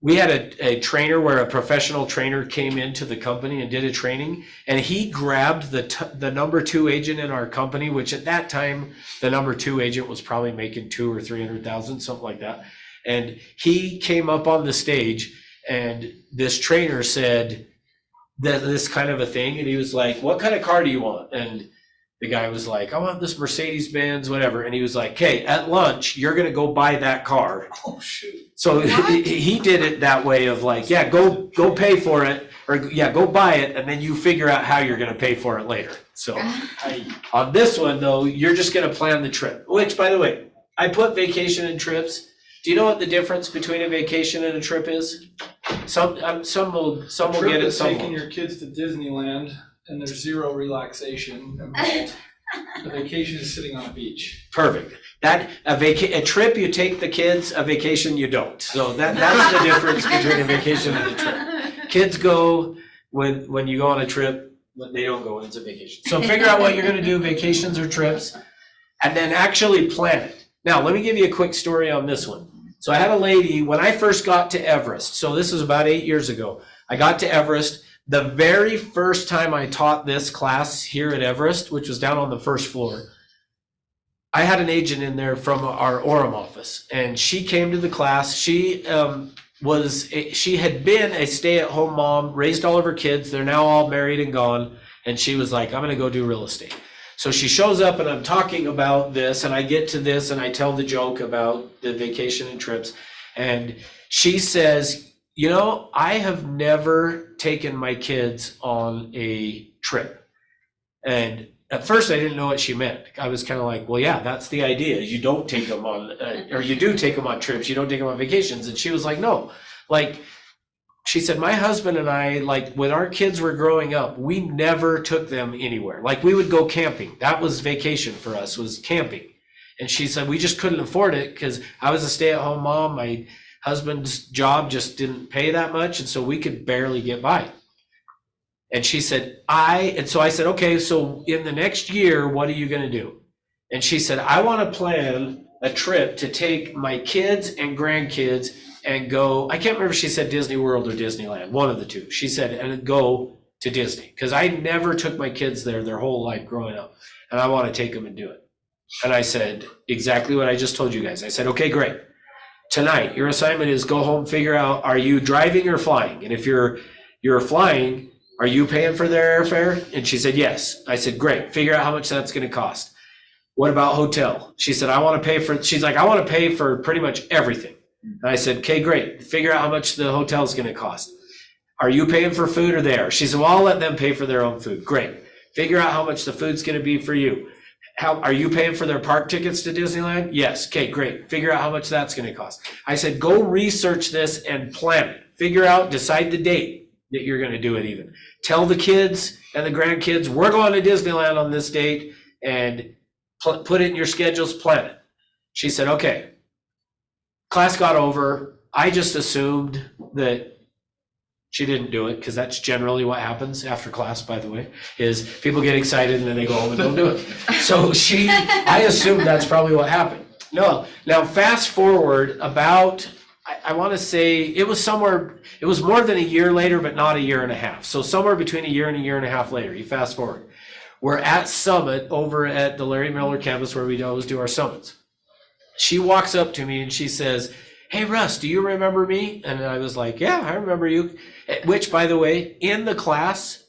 we had a trainer where a professional trainer came into the company and did a training, and he grabbed the number 2 agent in our company, which at that time, the number 2 agent was probably making 200,000 or 300,000, something like that. And he came up on the stage, and this trainer said this kind of a thing, and he was like, "What kind of car do you want?" And the guy was like, "I want this Mercedes-Benz, whatever." And he was like, "Okay, at lunch, you're gonna go buy that car." Oh, shoot. So he did it that way of like, yeah, go pay for it, or yeah, go buy it, and then you figure out how you're gonna pay for it later. So on this one though, you're just gonna plan the trip, which by the way, I put vacation and trips. Do you know what the difference between a vacation and a trip is? Some will Trip get it, is some taking won't. your kids to Disneyland and there's zero relaxation involved. A vacation is sitting on a beach. Perfect. That a trip you take the kids, a vacation you don't. So that's the difference between a vacation and a trip. Kids go when you go on a trip, when they don't go when it's a vacation. So figure out what you're gonna do, vacations or trips, and then actually plan it. Now, let me give you a quick story on this one. So I had a lady, when I first got to Everest, so this was about 8 years ago, I got to Everest. The very first time I taught this class here at Everest, which was down on the first floor, I had an agent in there from our Orem office, and she came to the class. She had been a stay-at-home mom, raised all of her kids. They're now all married and gone, and she was like, "I'm gonna go do real estate." So she shows up, and I'm talking about this, and I get to this, and I tell the joke about the vacation and trips, and she says, "You know, I have never taken my kids on a trip." And at first I didn't know what she meant. I was kind of like, well, yeah, that's the idea. You don't take them on, or you do take them on trips. You don't take them on vacations. And she was like, no, like, she said, my husband and I, like when our kids were growing up, we never took them anywhere. Like we would go camping. That was vacation for us, was camping. And she said, we just couldn't afford it because I was a stay-at-home mom. My husband's job just didn't pay that much. And so we could barely get by. And she said, so I said, okay, so in the next year, what are you going to do? And she said, I want to plan a trip to take my kids and grandkids and go, I can't remember if she said Disney World or Disneyland, one of the two. She said, and go to Disney, because I never took my kids there their whole life growing up, and I want to take them and do it. And I said, exactly what I just told you guys. I said, okay, great. Tonight, your assignment is go home, figure out, are you driving or flying? And if you're flying, are you paying for their airfare? And she said, yes. I said, great, figure out how much that's going to cost. What about hotel? She said, I want to pay for pretty much everything. And I said, okay, great. Figure out how much the hotel is going to cost. Are you paying for food or there? She said, well, I'll let them pay for their own food. Great. Figure out how much the food's going to be for you. Are you paying for their park tickets to Disneyland? Yes. Okay, great. Figure out how much that's going to cost. I said, go research this and plan it. Figure out, decide the date that you're going to do it even. Tell the kids and the grandkids, we're going to Disneyland on this date, and put it in your schedules, plan it. She said, okay. Class got over. I just assumed that she didn't do it, because that's generally what happens after class, by the way, is people get excited and then they go home and don't do it. So I assumed that's probably what happened. No, now fast forward about, I want to say it was more than a year later, but not a year and a half. So somewhere between a year and a half later, you fast forward. We're at Summit over at the Larry Miller campus where we always do our summits. She walks up to me and she says, hey, Russ, do you remember me? And I was like, yeah, I remember you. Which, by the way, in the class,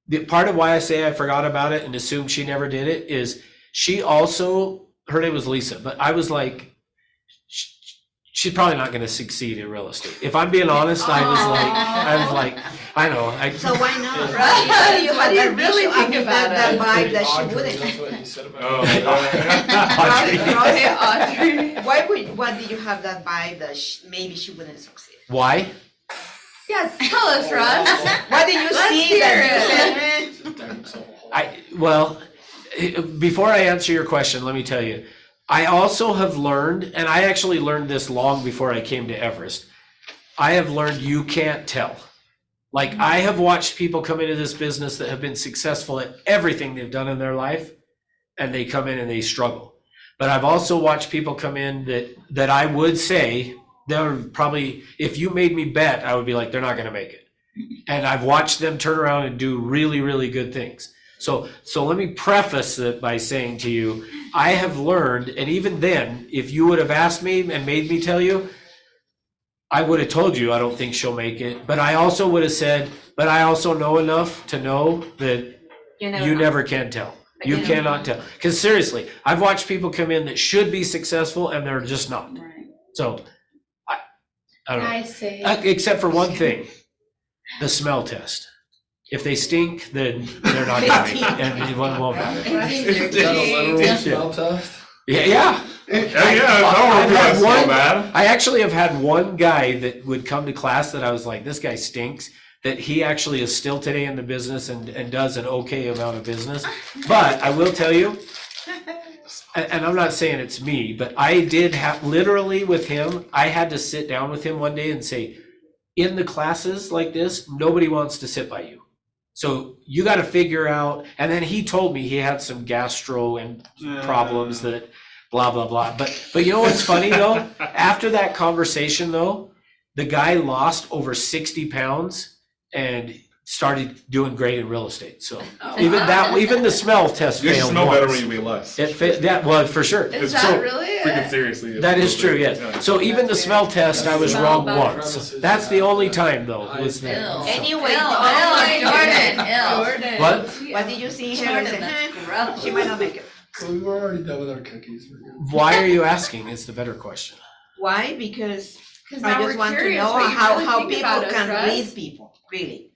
the part of why I say I forgot about it and assumed she never did it is she also, her name was Lisa, but I was like, she's probably not going to succeed in real estate. If I'm being honest, I was like, I know. So why not? Right. You What do you had that really vision, I think mean, about that it? vibe that Audrey, she wouldn't. That's what he said about Oh, Hey, Audrey. Why did you have that vibe that maybe she wouldn't succeed? Why? Yeah, tell us, Russ. What did you Let's see hear that you said, Well, before I answer your question, let me tell you, I also have learned, and I actually learned this long before I came to Everest. I have learned you can't tell. Like, I have watched people come into this business that have been successful at everything they've done in their life, and they come in and they struggle. But I've also watched people come in that I would say they're probably, if you made me bet, I would be like, they're not going to make it. And I've watched them turn around and do really, really good things. So let me preface it by saying to you, I have learned, and even then, if you would have asked me and made me tell you, I would have told you I don't think she'll make it. But I also would have said, but I also know enough to know that you know. never can tell. You Yeah. cannot tell. Because seriously, I've watched people come in that should be successful and they're just not. Right. So I don't know. I say. Except for one thing, the smell test. If they stink, then they're not gonna make it, and it won't matter. Is that a literal Yeah. smell test? Yeah. Yeah, I've had that's so one- bad. I actually have had one guy that would come to class that I was like, this guy stinks, that he actually is still today in the business and does an okay amount of business. But I will tell you, and I'm not saying it's me, but I did have, literally with him, I had to sit down with him one day and say, in the classes like this, nobody wants to sit by you. So you got to figure out, and then he told me he had some gastro and problems that blah, blah, blah. But you know what's funny though? After that conversation though, the guy lost over 60 pounds and started doing great in real estate. So even the smell test You failed smell better once. when you weigh less. Well, for sure. Is So- that really? Freaking seriously. that is true, yes. Yeah. So even the smell test, I was Smell wrong bad. once. That's the only time though, was Ew. that. Anyway, Jordan, Jordan. What? what did you see here? Jordan, that's gross. She might not make it. We were already done with our cookies. We're good. Why are you asking is the better question. Why? Because Because I now just we're want to curious know what you how really think people about us, can Russ. read people, really.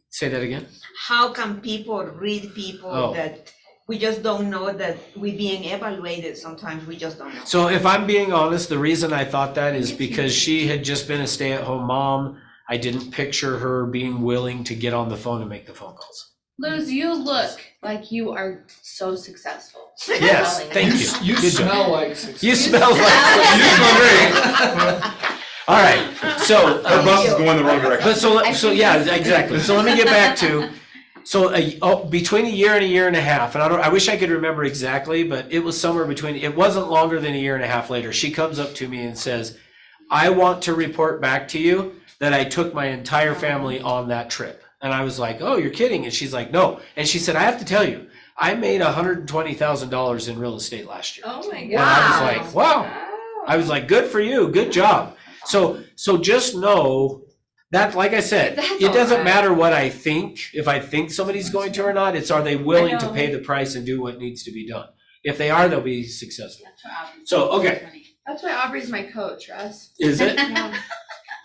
Say that again? How can people read people Oh. that we just don't know that we're being evaluated sometimes, we just don't know. So if I'm being honest, the reason I thought that is because she had just been a stay-at-home mom. I didn't picture her being willing to get on the phone and make the phone calls. Luz, you look like you are so successful. Yes, thank you. You Good job. smell like success. You smell like, you smell great. All right, so, Our bus is going the wrong direction. but so yeah, exactly. So let me get back to, between a year and a year and a half, and I wish I could remember exactly, but it was somewhere between, it wasn't longer than a year and a half later. She comes up to me and says, I want to report back to you that I took my entire family on that trip. And I was like, oh, you're kidding. And she's like, no. And she said, I have to tell you, I made $120,000 in real estate last year. Oh my And I was god. like, wow. I was like, good for you, good job. So just know that, like I said, That's it doesn't alright. matter what I think, if I think somebody's going to or not, it's are they willing to know. pay the price and do what needs to be done? If they are, they'll be successful. That's what Aubrey's So, okay, funny. That's why Aubrey's my coach, Russ. is it? Yeah.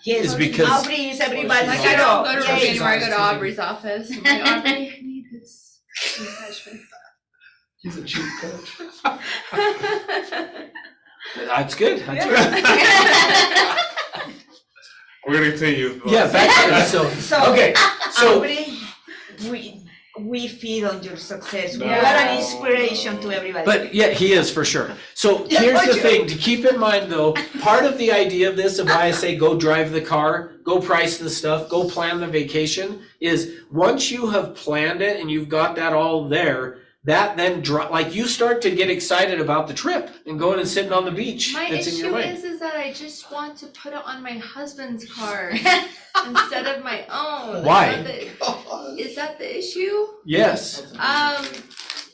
Yes, Is because- Aubrey is everybody's Like She's I don't go to hero. work Yay. anymore, I go to Aubrey's office. I'm like, Aubrey, I need this massage. He's a cheap coach. That's good, that's good. We're gonna continue. Yeah, back to, So, okay, so, Aubrey, we feed on your success. You No. are an inspiration to everybody. but yeah, he is for sure. So here's the thing, to keep in mind though, part of the idea of this, and why I say go drive the car, go price the stuff, go plan the vacation, is once you have planned it and you've got that all there, that then like you start to get excited about the trip and going and sitting on the beach. My That's in your issue mind. is that I just want to put it on my husband's card instead of my own. Why? Is that the issue? Yes.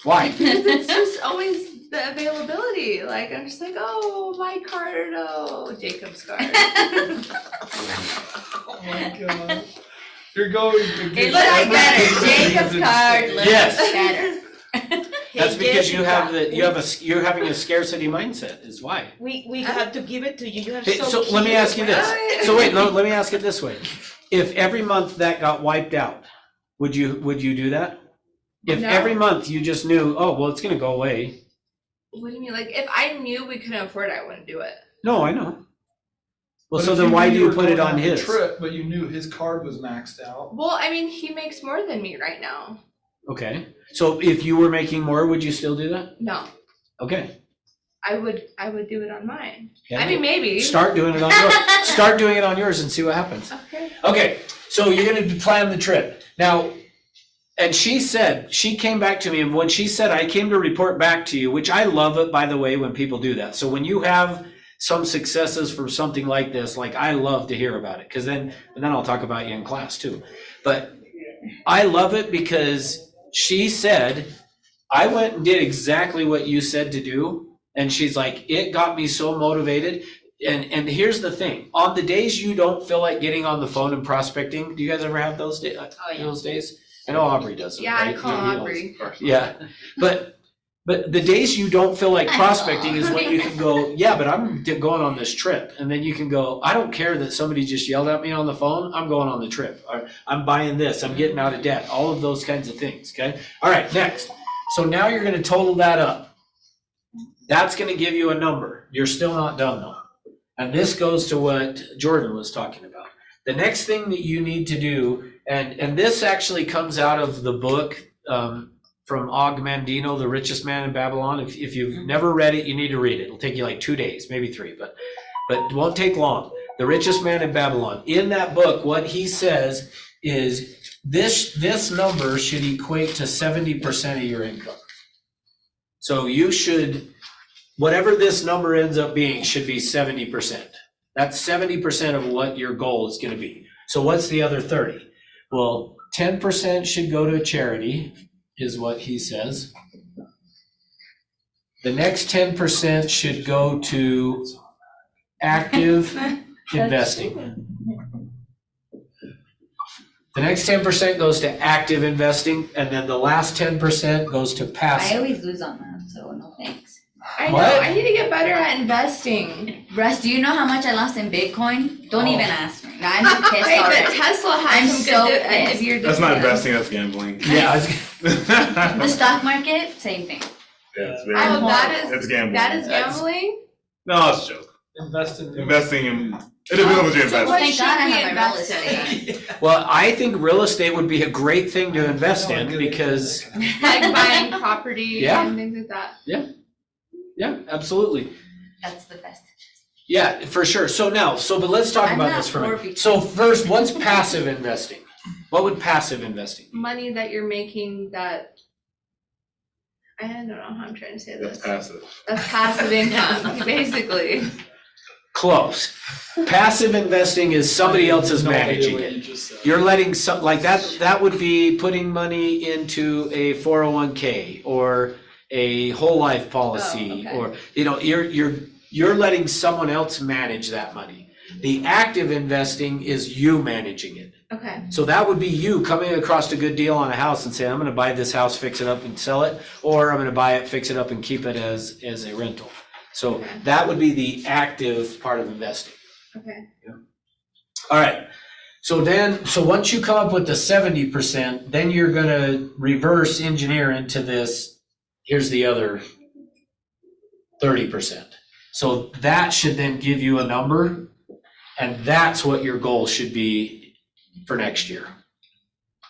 Why? Because it's just always the availability. Like I'm just like, oh, my card, oh, Jacob's card. Oh my god. You're going to It looks like better. Jacob's card looks Yes. better. That's because you have Jessica, you're having a scarcity mindset is why. we have to give it to you. You are Hey, so so let me cute. ask you this. So wait, no, let me ask it this way. If every month that got wiped out, would you do that? If No. every month you just knew, oh, well, it's gonna go away. What do you mean? Like if I knew we couldn't afford it, I wouldn't do it. No, I know. Well, But so if then why knew do you were put it going on the his? Trip, but you knew his card was maxed out. Well, I mean, he makes more than me right now. Okay. So if you were making more, would you still do that? No. Okay. I would do it on mine. Yeah. I mean, maybe. Start doing it on yours. Start doing it on yours and see what happens. Okay. Okay, so you're gonna plan the trip. Now, and she said, she came back to me, and when she said, I came to report back to you, which I love it, by the way, when people do that. So when you have some successes from something like this, like I love to hear about it, because then I'll talk about you in class too. But I love it because she said, I went and did exactly what you said to do. And she's like, it got me so motivated. And here's the thing, on the days you don't feel like getting on the phone and prospecting, do you guys ever have those days? Those days? I know Aubrey does. Yeah, I right? call You know, Aubrey. Yeah, but the days you don't feel like prospecting is when you can go, yeah, but I'm going on this trip. And then you can go, I don't care that somebody just yelled at me on the phone, I'm going on the trip. Or I'm buying this, I'm getting out of debt, all of those kinds of things, okay? All right, next. So now you're gonna total that up. That's gonna give you a number. You're still not done though. And this goes to what Jordan was talking about. The next thing that you need to do, and this actually comes out of the book from Og Mandino, The Richest Man in Babylon. If you've never read it, you need to read it. It'll take you like 2 days, maybe 3, but it won't take long. The Richest Man in Babylon. In that book, what he says is this number should equate to 70% of your income. So you should, whatever this number ends up being, should be 70%. That's 70% of what your goal is going to be. So what's the other 30? Well, 10% should go to a charity, is what he says. The next 10% should go to active investing. The next 10% goes to active investing, and then the last 10% goes to I passive. always lose on that, so no thanks. I know, What? I need to get better at investing. Russ, do you know how much I lost in Bitcoin? Don't even ask me. I'm pissed Hey, but already. Tesla I'm has some so good pissed. if you're That's doing not that. investing, that's gambling. Yeah, I was- The stock market, same thing. Yeah, it's very, Oh, that it's is, gambling. that is gambling? No, it's a joke. Investing in, it depends on what you So invest what Thank should God I we have my real invest estate. in? well, I think real estate would be a great thing to invest in because, Like buying property Yeah. and things like that. yeah, absolutely. That's the best. Yeah, for sure. But let's talk I'm about not this for a for minute. because- So first, what's passive investing? What would passive investing be? Money that you're making that, I don't know how I'm trying to say That's this. passive. That's passive income, basically. Close. Passive investing is somebody else is managing it. You're letting some, like that would be putting money into a 401k or a whole life policy, okay. or, you're letting someone else manage that money. The active investing is you managing it. Okay, So that would be you coming across a good deal on a house and saying, I'm gonna buy this house, fix it up and sell it, or I'm gonna buy it, fix it up and keep it as a rental. So Okay. that would be the active part of investing. okay. All right, so once you come up with the 70%, then you're gonna reverse engineer into this, here's the other 30%. So that should then give you a number, and that's what your goal should be for next year.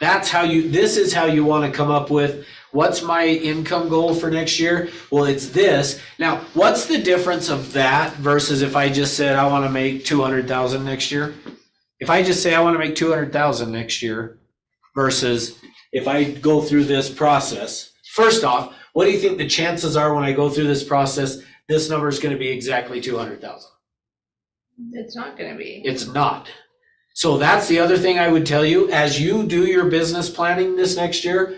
This is how you wanna come up with, what's my income goal for next year? Well, it's this. Now, what's the difference of that versus if I just said I wanna make 200,000 next year? If I just say I wanna make 200,000 next year versus if I go through this process, first off, what do you think the chances are when I go through this process, this number is gonna be exactly 200,000? It's not gonna be. It's not. So that's the other thing I would tell you, as you do your business planning this next year,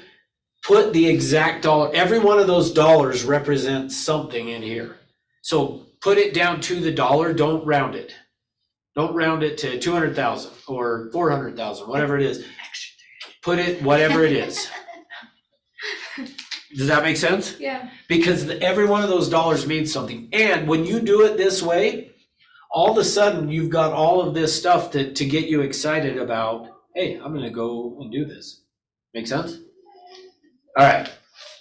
put the exact dollar, every one of those dollars represents something in here. So put it down to the dollar, don't round it. Don't round it to 200,000 or 400,000, whatever it is. Put it, whatever it is. Does that make sense? Yeah, Because every one of those dollars means something. And when you do it this way, all of a sudden you've got all of this stuff to get you excited about, hey, I'm gonna go and do this. Make sense? All right.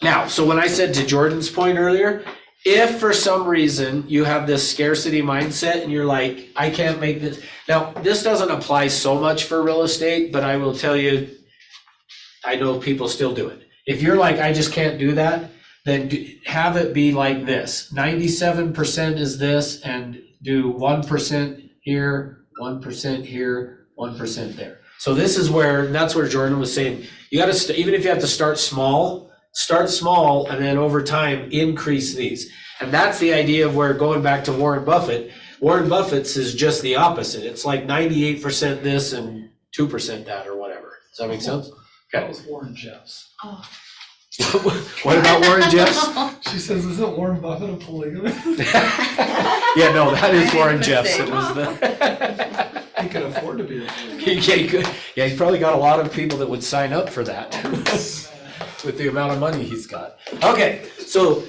Now, so when I said to Jordan's point earlier, if for some reason you have this scarcity mindset and you're like, I can't make this. Now, this doesn't apply so much for real estate, but I will tell you, I know people still do it. If you're like, I just can't do that, then have it be like this. 97% is this, and do 1% here, 1% here, 1% there. So this is where, that's where Jordan was saying, you gotta, even if you have to start small, and then over time, increase these. And that's the idea of where, going back to Warren Buffett's is just the opposite. It's like 98% this and 2% that, or whatever. Does that make sense? That was Warren Jeffs. What about Warren Jeffs? She says, isn't Warren Buffett a polygamist? Yeah, no, that is Warren mistake. Jeffs. It was the. He can afford to be a polygamist. Yeah, he could. Yeah, he's probably got a lot of people that would sign up for that with the amount of money he's got. Okay, so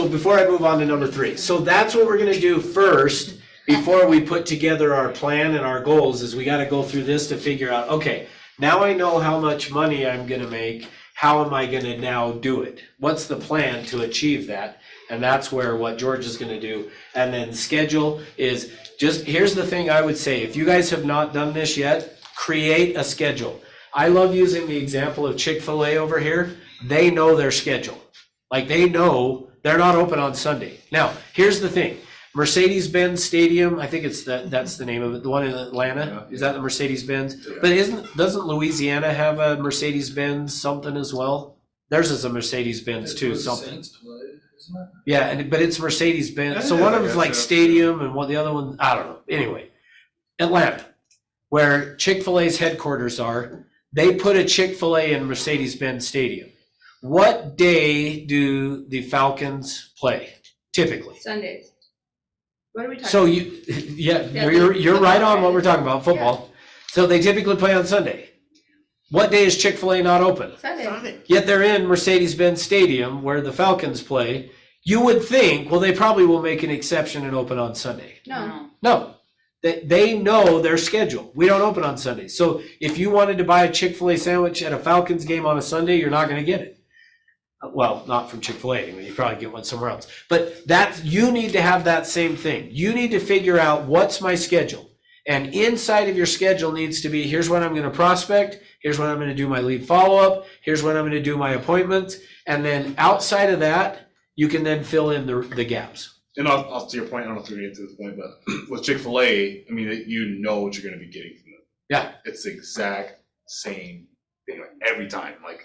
before I move on to number 3, so that's what we're gonna do first before we put together our plan and our goals. Is we got to go through this to figure out, okay, now I know how much money I'm gonna make. How am I gonna now do it? What's the plan to achieve that? And that's where what George is gonna do. And then schedule is just, here's the thing I would say, if you guys have not done this yet, create a schedule. I love using the example of Chick-fil-A over here. They know their schedule. Like, they know they're not open on Sunday. Now, here's the thing. Mercedes-Benz Stadium, I think that's the name of it, the one in Atlanta. Is that the Mercedes-Benz? Yeah. But doesn't Louisiana have a Mercedes-Benz something as well? Theirs is a Mercedes-Benz too, something. Saints play, isn't it? Yeah, but it's Mercedes-Benz. So Yeah, one of I them's guess, like yeah. Stadium, and the other one, I don't know. Anyway, Atlanta, where Chick-fil-A's headquarters are, they put a Chick-fil-A in Mercedes-Benz Stadium. What day do the Falcons play typically? Sundays. What are we talking? So yeah, Yeah, you're right on football, what we're talking about, football. So they typically play on Sunday. What day is Chick-fil-A not open? Sunday. Yet they're in Mercedes-Benz Stadium where the Falcons play. You would think, well, they probably will make an exception and open on Sunday. No. No, they know their schedule. We don't open on Sunday. So if you wanted to buy a Chick-fil-A sandwich at a Falcons game on a Sunday, you're not going to get it. Well, not from Chick-fil-A. I mean, you probably get one somewhere else. But you need to have that same thing. You need to figure out, what's my schedule? And inside of your schedule needs to be, here's when I'm going to prospect. Here's when I'm going to do my lead follow-up. Here's when I'm going to do my appointments. And then outside of that, you can then fill in the gaps. And I'll to your point, I don't know if we're getting to this point, but with Chick-fil-A, I mean, you know what you're gonna be getting from them. Yeah. It's the exact same thing, like every time. Like,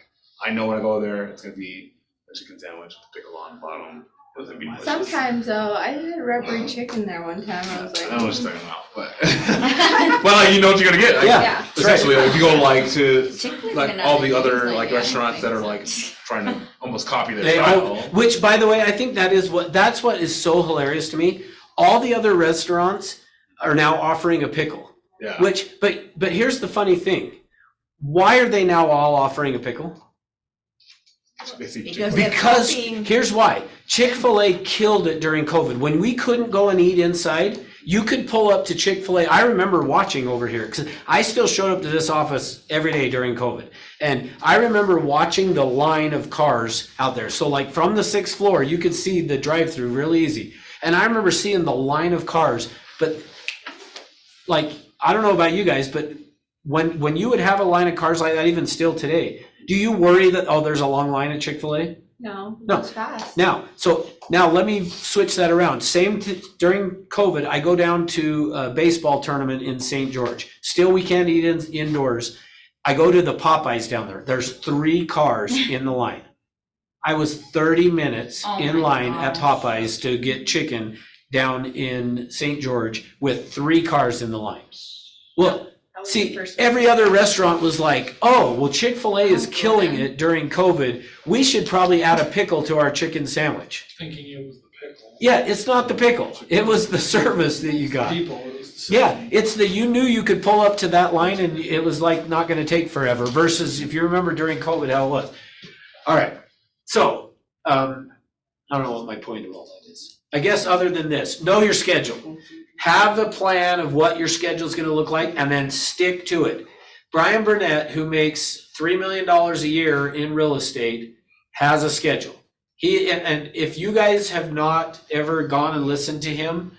I know when I go there, it's gonna be a chicken sandwich, pickle on the bottom. It's gonna be delicious. Sometimes though, I had rubbery chicken there one time. I was like, I know what you're talking about, but well, like, you know what you're gonna get. Like, Yeah. yeah. essentially, like, if you go like to Chick-fil-A's like been all out the of other business, like yeah, restaurants that are so. like trying to almost copy their They style. all, which, by the way, I think that's what is so hilarious to me. All the other restaurants are now offering a pickle. Yeah. But here's the funny thing. Why are they now all offering a pickle? Basically, Because they're Because copying. here's why. Chick-fil-A killed it during COVID. When we couldn't go and eat inside, you could pull up to Chick-fil-A. I remember watching over here because I still showed up to this office every day during COVID. And I remember watching the line of cars out there. So like from the 6th floor, you could see the drive-through really easy. And I remember seeing the line of cars, but like, I don't know about you guys, but when you would have a line of cars like that, even still today, do you worry that, oh, there's a long line at Chick-fil-A? no, No. it's fast. Now let me switch that around. During COVID, I go down to a baseball tournament in St. George. Still, we can't eat indoors. I go to the Popeyes down there. There's 3 cars in the line. I was 30 minutes Oh in my line at gosh. Popeyes to get chicken down in St. George with 3 cars in the line. Well, That was see, the first every other restaurant was like, oh, well, Chick-fil-A is Oh, killing man. it during COVID. We should probably add a pickle to our chicken sandwich. Thinking it was the pickle. Yeah, it's not the pickle. It was the service that you got. People, it was the same. Yeah, it's you knew you could pull up to that line and it was like not gonna take forever versus if you remember during COVID how it was. All right, so, I don't know what my point of all that is. I guess other than this, know your schedule. Have a plan of what your schedule's gonna look like and then stick to it. Brian Burnett, who makes $3 million a year in real estate, has a schedule. And if you guys have not ever gone and listened to him,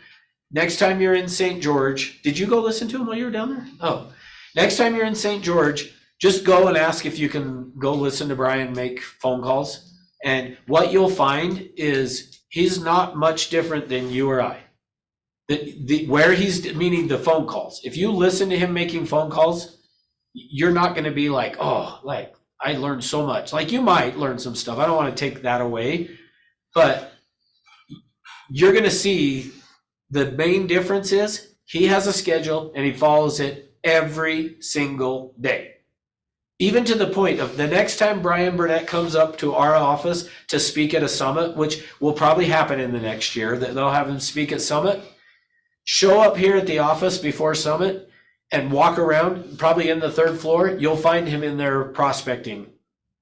next time you're in St. George, did you go listen to him while you were down there? Oh, next time you're in St. George, just go and ask if you can go listen to Brian make phone calls. And what you'll find is he's not much different than you or I. Where he's, meaning the phone calls. If you listen to him making phone calls, you're not gonna be like, oh, like, I learned so much. Like, you might learn some stuff. I don't wanna take that away. But you're gonna see the main difference is he has a schedule and he follows it every single day. Even to the point of the next time Brian Burnett comes up to our office to speak at a summit, which will probably happen in the next year, that they'll have him speak at Summit, show up here at the office before Summit and walk around, probably in the third floor, you'll find him in there prospecting.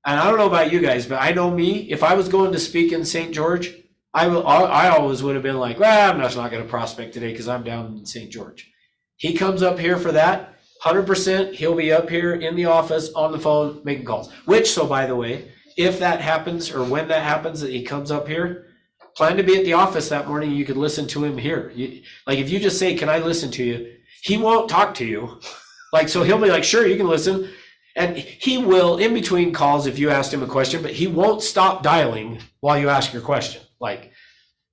And I don't know about you guys, but I know me, if I was going to speak in St. George, I always would have been like, well, I'm just not going to prospect today because I'm down in St. George. He comes up here for that. 100%, he'll be up here in the office on the phone making calls. Which, so by the way, if that happens or when that happens that he comes up here, plan to be at the office that morning. You could listen to him here. Like if you just say, "Can I listen to you?" He won't talk to you. Like so, he'll be like, "Sure, you can listen," and he will in between calls if you asked him a question, but he won't stop dialing while you ask your question. Like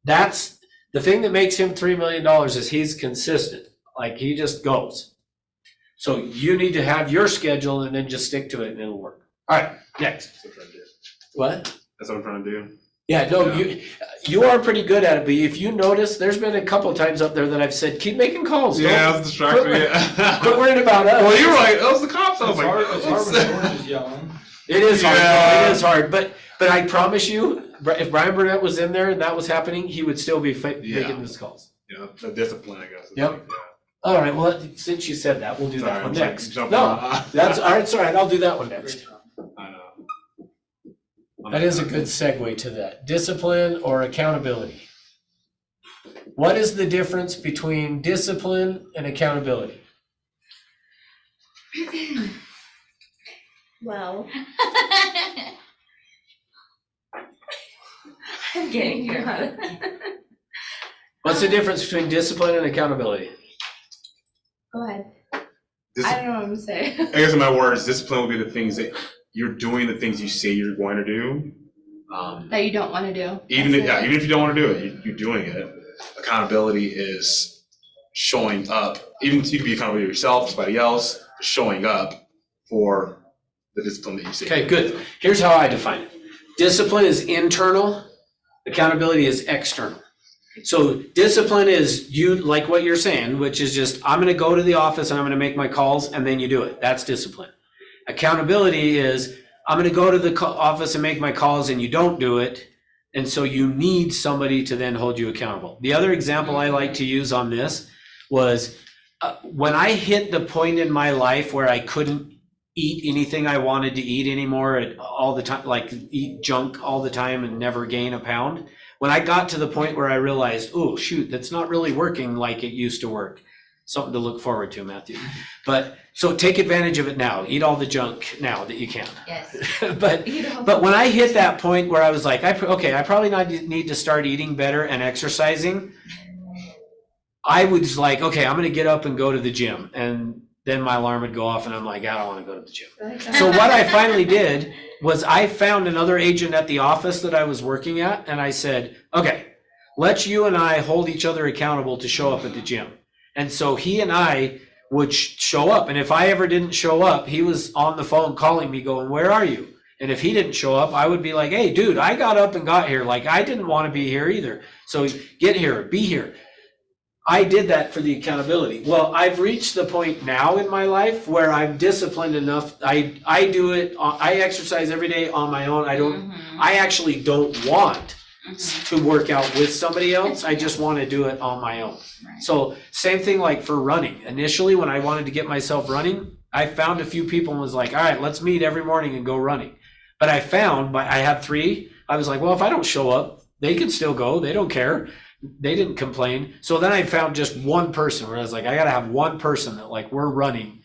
that's the thing that makes him $3 million is he's consistent. Like he just goes. So you need to have your schedule and then just stick to it and it'll work. All right, next. That's what I'm trying to do. What? That's what I'm trying to do. Yeah, no, Yeah. you are pretty good at it, but if you notice, there's been a couple of times up there that I've said, keep making calls. Yeah, Don't- that's distracting. Quit worrying about us. Well, you're right. That was the cops. I was It's like, hard, it's hard when George is yelling. It is hard. Yeah. It is hard. But I promise you, if Brian Burnett was in there and that was happening, he would still be Yeah. making those calls. yeah, the discipline, I guess. is Yep. like, yeah. All right, well, since you said that, we'll do Sorry, that one I'm like next. jumping No, on- that's, all right, sorry, I'll do that one next. I know. That is a good segue to that. Discipline or accountability? What is the difference between discipline and accountability? Well, I'm getting here. What's the difference between discipline and accountability? go ahead. Dis- I don't know what I'm saying. I guess in my words, discipline will be the things that you're doing, the things you say you're going to do. That you don't want to do. Even if, That's it. even if you don't want to do it, you're doing it. Accountability is showing up. Even you can be accountable to yourself, somebody else, showing up for the discipline that you say. Okay, good. Here's how I define it. Discipline is internal, accountability is external. So discipline is you, like what you're saying, which is just, I'm gonna go to the office and I'm gonna make my calls and then you do it. That's discipline. Accountability is, I'm gonna go to the office and make my calls and you don't do it. And so you need somebody to then hold you accountable. The other example I like to use on this was when I hit the point in my life where I couldn't eat anything I wanted to eat anymore all the time, like eat junk all the time and never gain a pound. When I got to the point where I realized, oh, shoot, that's not really working like it used to work. Something to look forward to, Matthew. But so take advantage of it now. Eat all the junk now that you can. Yes. But when I hit that point where I was like, I probably need to start eating better and exercising, I was like, okay, I'm going to get up and go to the gym. And then my alarm would go off and I'm like, I don't want to go to the gym. So what I finally did was I found another agent at the office that I was working at. And I said, okay, let's you and I hold each other accountable to show up at the gym. And so he and I would show up. And if I ever didn't show up, he was on the phone calling me going, where are you? And if he didn't show up, I would be like, hey, dude, I got up and got here. Like, I didn't want to be here either. So get here, be here. I did that for the accountability. Well, I've reached the point now in my life where I'm disciplined enough. I do it. I exercise every day on my own. I actually don't want to work out with somebody else. I just want to do it on my own. Right. So same thing like for running. Initially, when I wanted to get myself running, I found a few people and was like, all right, let's meet every morning and go running. But I found, I had 3. I was like, well, if I don't show up, they can still go. They don't care. They didn't complain. So then I found just one person where I was like, I got to have one person that like we're running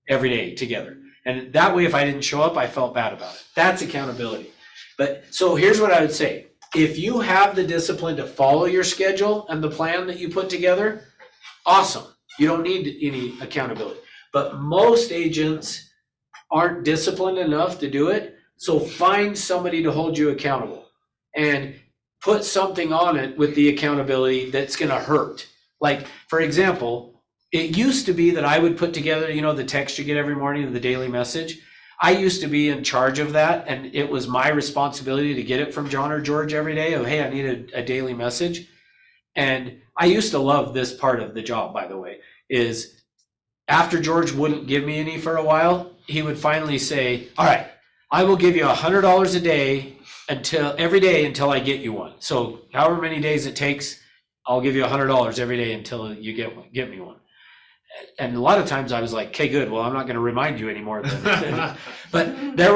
every day together. And that way, if I didn't show up, I felt bad about it. That's accountability. But so here's what I would say. If you have the discipline to follow your schedule and the plan that you put together, awesome. You don't need any accountability. But most agents aren't disciplined enough to do it. So find somebody to hold you accountable. and put something on it with the accountability that's gonna hurt. Like, for example, it used to be that I would put together, the text you get every morning, the daily message. I used to be in charge of that, and it was my responsibility to get it from John or George every day of, hey, I need a daily message. And I used to love this part of the job, by the way, is after George wouldn't give me any for a while, he would finally say, all right, I will give you $100 a day every day until I get you one. So however many days it takes, I'll give you $100 every day until you get me one. And a lot of times I was like, okay, good. Well, I'm not going to remind you anymore. But there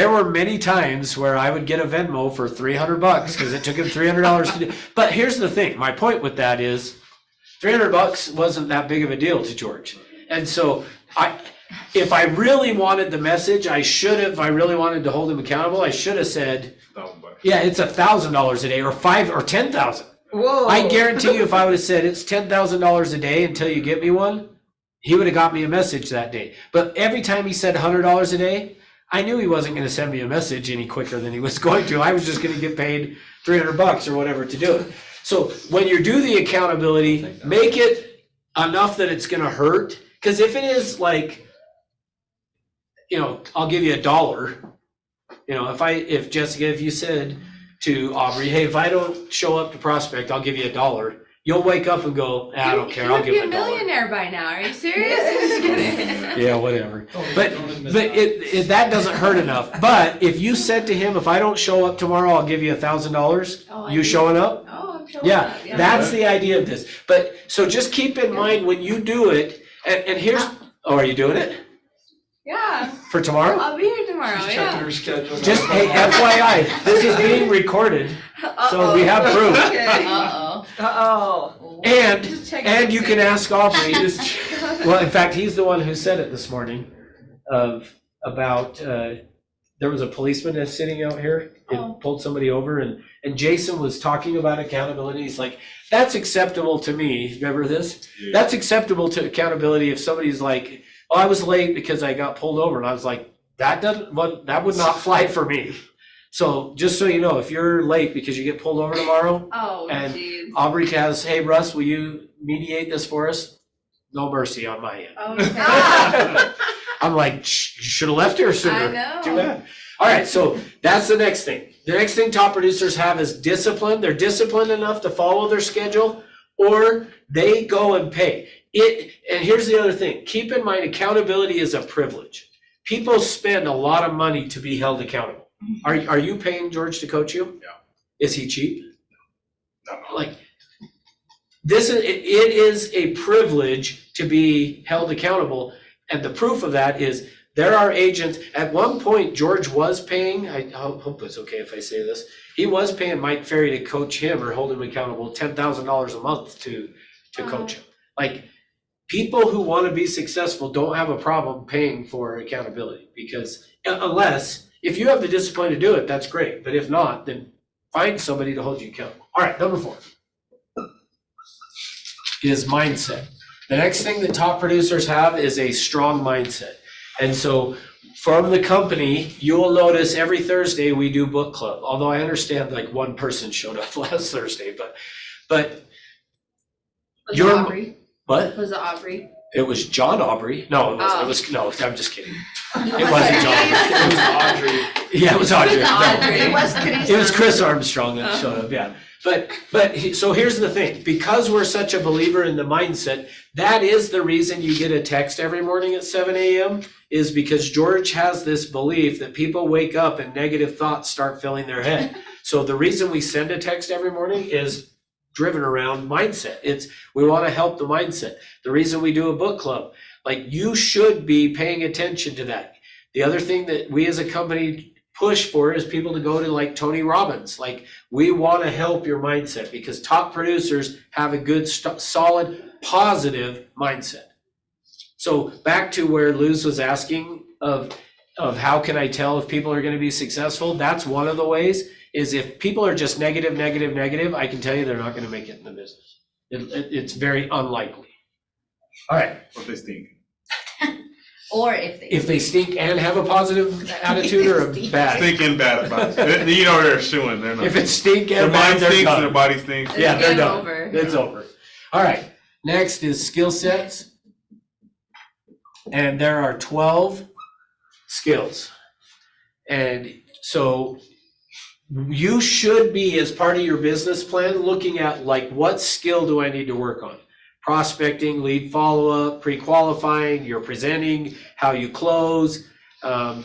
were many times where I would get a Venmo for $300 because it took him $300 to do. But here's the thing. My point with that is $300 wasn't that big of a deal to George. And so if I really wanted the message, if I really wanted to hold him accountable, I should have said, yeah, it's $1,000 a day or $10,000. Whoa. I guarantee you if I would have said it's $10,000 a day until you get me one, he would have got me a message that day. But every time he said $100 a day, I knew he wasn't going to send me a message any quicker than he was going to. I was just going to get paid $300 or whatever to do it. So when you do the accountability, make it enough that it's going to hurt. Because if it is like, I'll give you $1. If Jessica, if you said to Aubrey, hey, if I don't show up to Prospect, I'll give you $1. You'll wake up and go, I don't care, I'll give You it would be a $1. millionaire by now. Are you serious? Just kidding. Yeah, whatever. But that doesn't hurt enough. But if you said to him, if I don't show up tomorrow, I'll give you $1,000. Oh, You showing up? Oh, I'm showing Yeah, up. Yeah. that's the idea of this. But so just keep in mind when you do it, and here's, are you doing it Yeah. for tomorrow? I'll be here tomorrow. Just checking Yeah. her schedule. Just, hey, FYI, this is being recorded, so we have proof. Okay. Uh-oh. Uh-oh. Just checking And you can ask Aubrey, Just- well, in fact, he's the one who said it this morning about, there was a policeman that's sitting out here, Oh. it pulled somebody over and Jason was talking about accountability. He's like, that's acceptable to me. Remember this? That's acceptable to accountability if somebody's like, oh, I was late because I got pulled over. And I was like, that would not fly for me. So just so you know, if you're late because you get pulled over tomorrow, Oh, And- jeez. Aubrey has, hey, Russ, will you mediate this for us? No mercy on my end. Oh, okay. I'm like, you should have left here sooner. I know. Too bad. All right, so that's the next thing. The next thing top producers have is discipline. They're disciplined enough to follow their schedule, or they go and pay. And here's the other thing. Keep in mind, accountability is a privilege. People spend a lot of money to be held accountable. Are you paying George to coach you? Yeah. Is he cheap? No. Like, it is a privilege to be held accountable. And the proof of that is there are agents, at one point, George was paying, I hope it's okay if I say this, he was paying Mike Ferry to coach him or hold him accountable $10,000 a month to coach him. Like, people who want to be successful don't have a problem paying for accountability, because unless, if you have the discipline to do it, that's great. But if not, then find somebody to hold you accountable. All right, number 4 is mindset. The next thing that top producers have is a strong mindset. And so from the company, you will notice every Thursday we do book club. Although I understand like one person showed up last Thursday, but Was it Your- Aubrey? what? Was it Aubrey? It was John Aubrey. No, it Oh. was no, I'm just kidding. It wasn't John. It was Audrey. Yeah, it was Audrey. No. Audrey. It was Chris. It was Chris Armstrong that showed up, yeah. So here's the thing, because we're such a believer in the mindset, that is the reason you get a text every morning at 7 a.m. is because George has this belief that people wake up and negative thoughts start filling their head. So the reason we send a text every morning is driven around mindset. We want to help the mindset. The reason we do a book club, like, you should be paying attention to that. The other thing that we as a company push for is people to go to like Tony Robbins. Like, we want to help your mindset because top producers have a good, solid, positive mindset. So back to where Luz was asking of how can I tell if people are going to be successful? That's one of the ways, is if people are just negative, I can tell you they're not going to make it in the business. It's very unlikely. All right. What they think. Or if they. If they stink and have a positive attitude or a bad? Thinking bad about it. You know they're suing, they're not. If it's stink Their and mind bad, they're stinks and their done. body stinks. It's Yeah, they're game done. over. It's over. All right, next is skill sets. And there are 12 skills. And so you should be, as part of your business plan, looking at like, what skill do I need to work on? Prospecting, lead follow-up, pre-qualifying, you're presenting, how you close,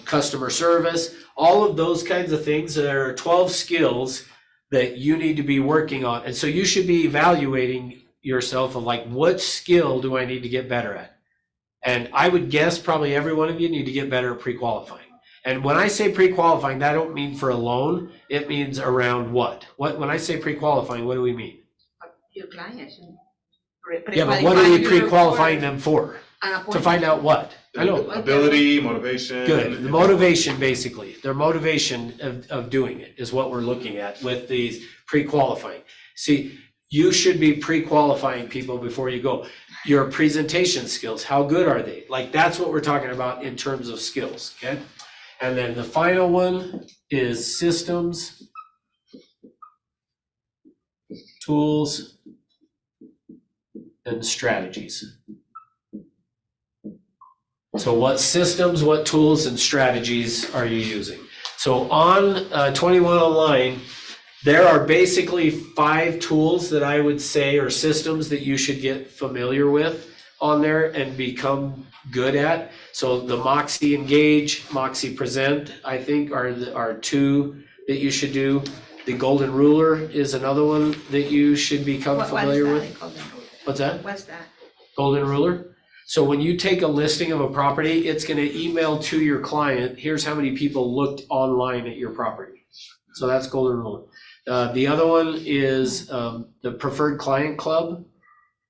customer service, all of those kinds of things. There are 12 skills that you need to be working on. And so you should be evaluating yourself of like, what skill do I need to get better at? And I would guess probably every one of you need to get better at pre-qualifying. And when I say pre-qualifying, that don't mean for a loan, it means around what? When I say pre-qualifying, what do we mean? Your clients. Yeah, but what are we pre-qualifying them for? To find out what? I know. Ability, motivation. Good, the motivation, basically, their motivation of doing it is what we're looking at with these pre-qualifying. See, you should be pre-qualifying people before you go. Your presentation skills, how good are they? Like, that's what we're talking about in terms of skills, okay? And then the final one is systems, tools, and strategies. So what systems, what tools and strategies are you using? So on 21 Online, there are basically 5 tools that I would say are systems that you should get familiar with on there and become good at. So the Moxie Engage, Moxie Present, I think are 2 that you should do. The Golden Ruler is another one that you should become familiar with. What's that? What's that? Golden Ruler. So when you take a listing of a property, it's gonna email to your client, here's how many people looked online at your property. So that's Golden Ruler. The other one is the Preferred Client Club.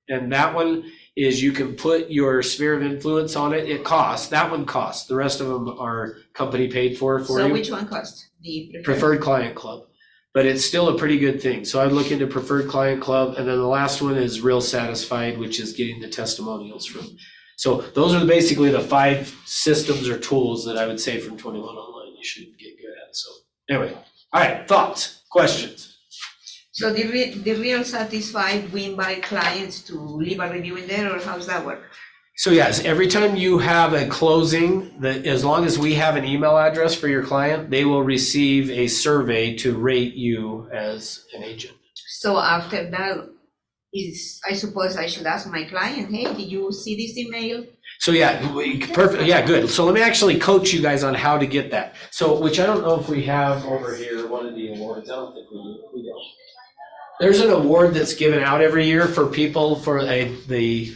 And that one is you can put your sphere of influence on it. It costs, that one costs. The rest of them are company paid for So you. which one costs? The Preferred Client Club. But it's still a pretty good thing. So I'd look into Preferred Client Club. And then the last one is Real Satisfied, which is getting the testimonials from. So those are basically the 5 systems or tools that I would say from 21 Online you should get good at. So anyway, all right, thoughts, questions? So the Real Satisfied, we invite clients to leave a review in there, or how's that work? So yes, every time you have a closing, that as long as we have an email address for your client, they will receive a survey to rate you as an agent. So after that, I suppose I should ask my client, hey, did you see this email? So yeah, perfect, yeah, good. So let me actually coach you guys on how to get that. So, which I don't know if we have over here, one of the awards, I don't think we do, we don't. There's an award that's given out every year for people for the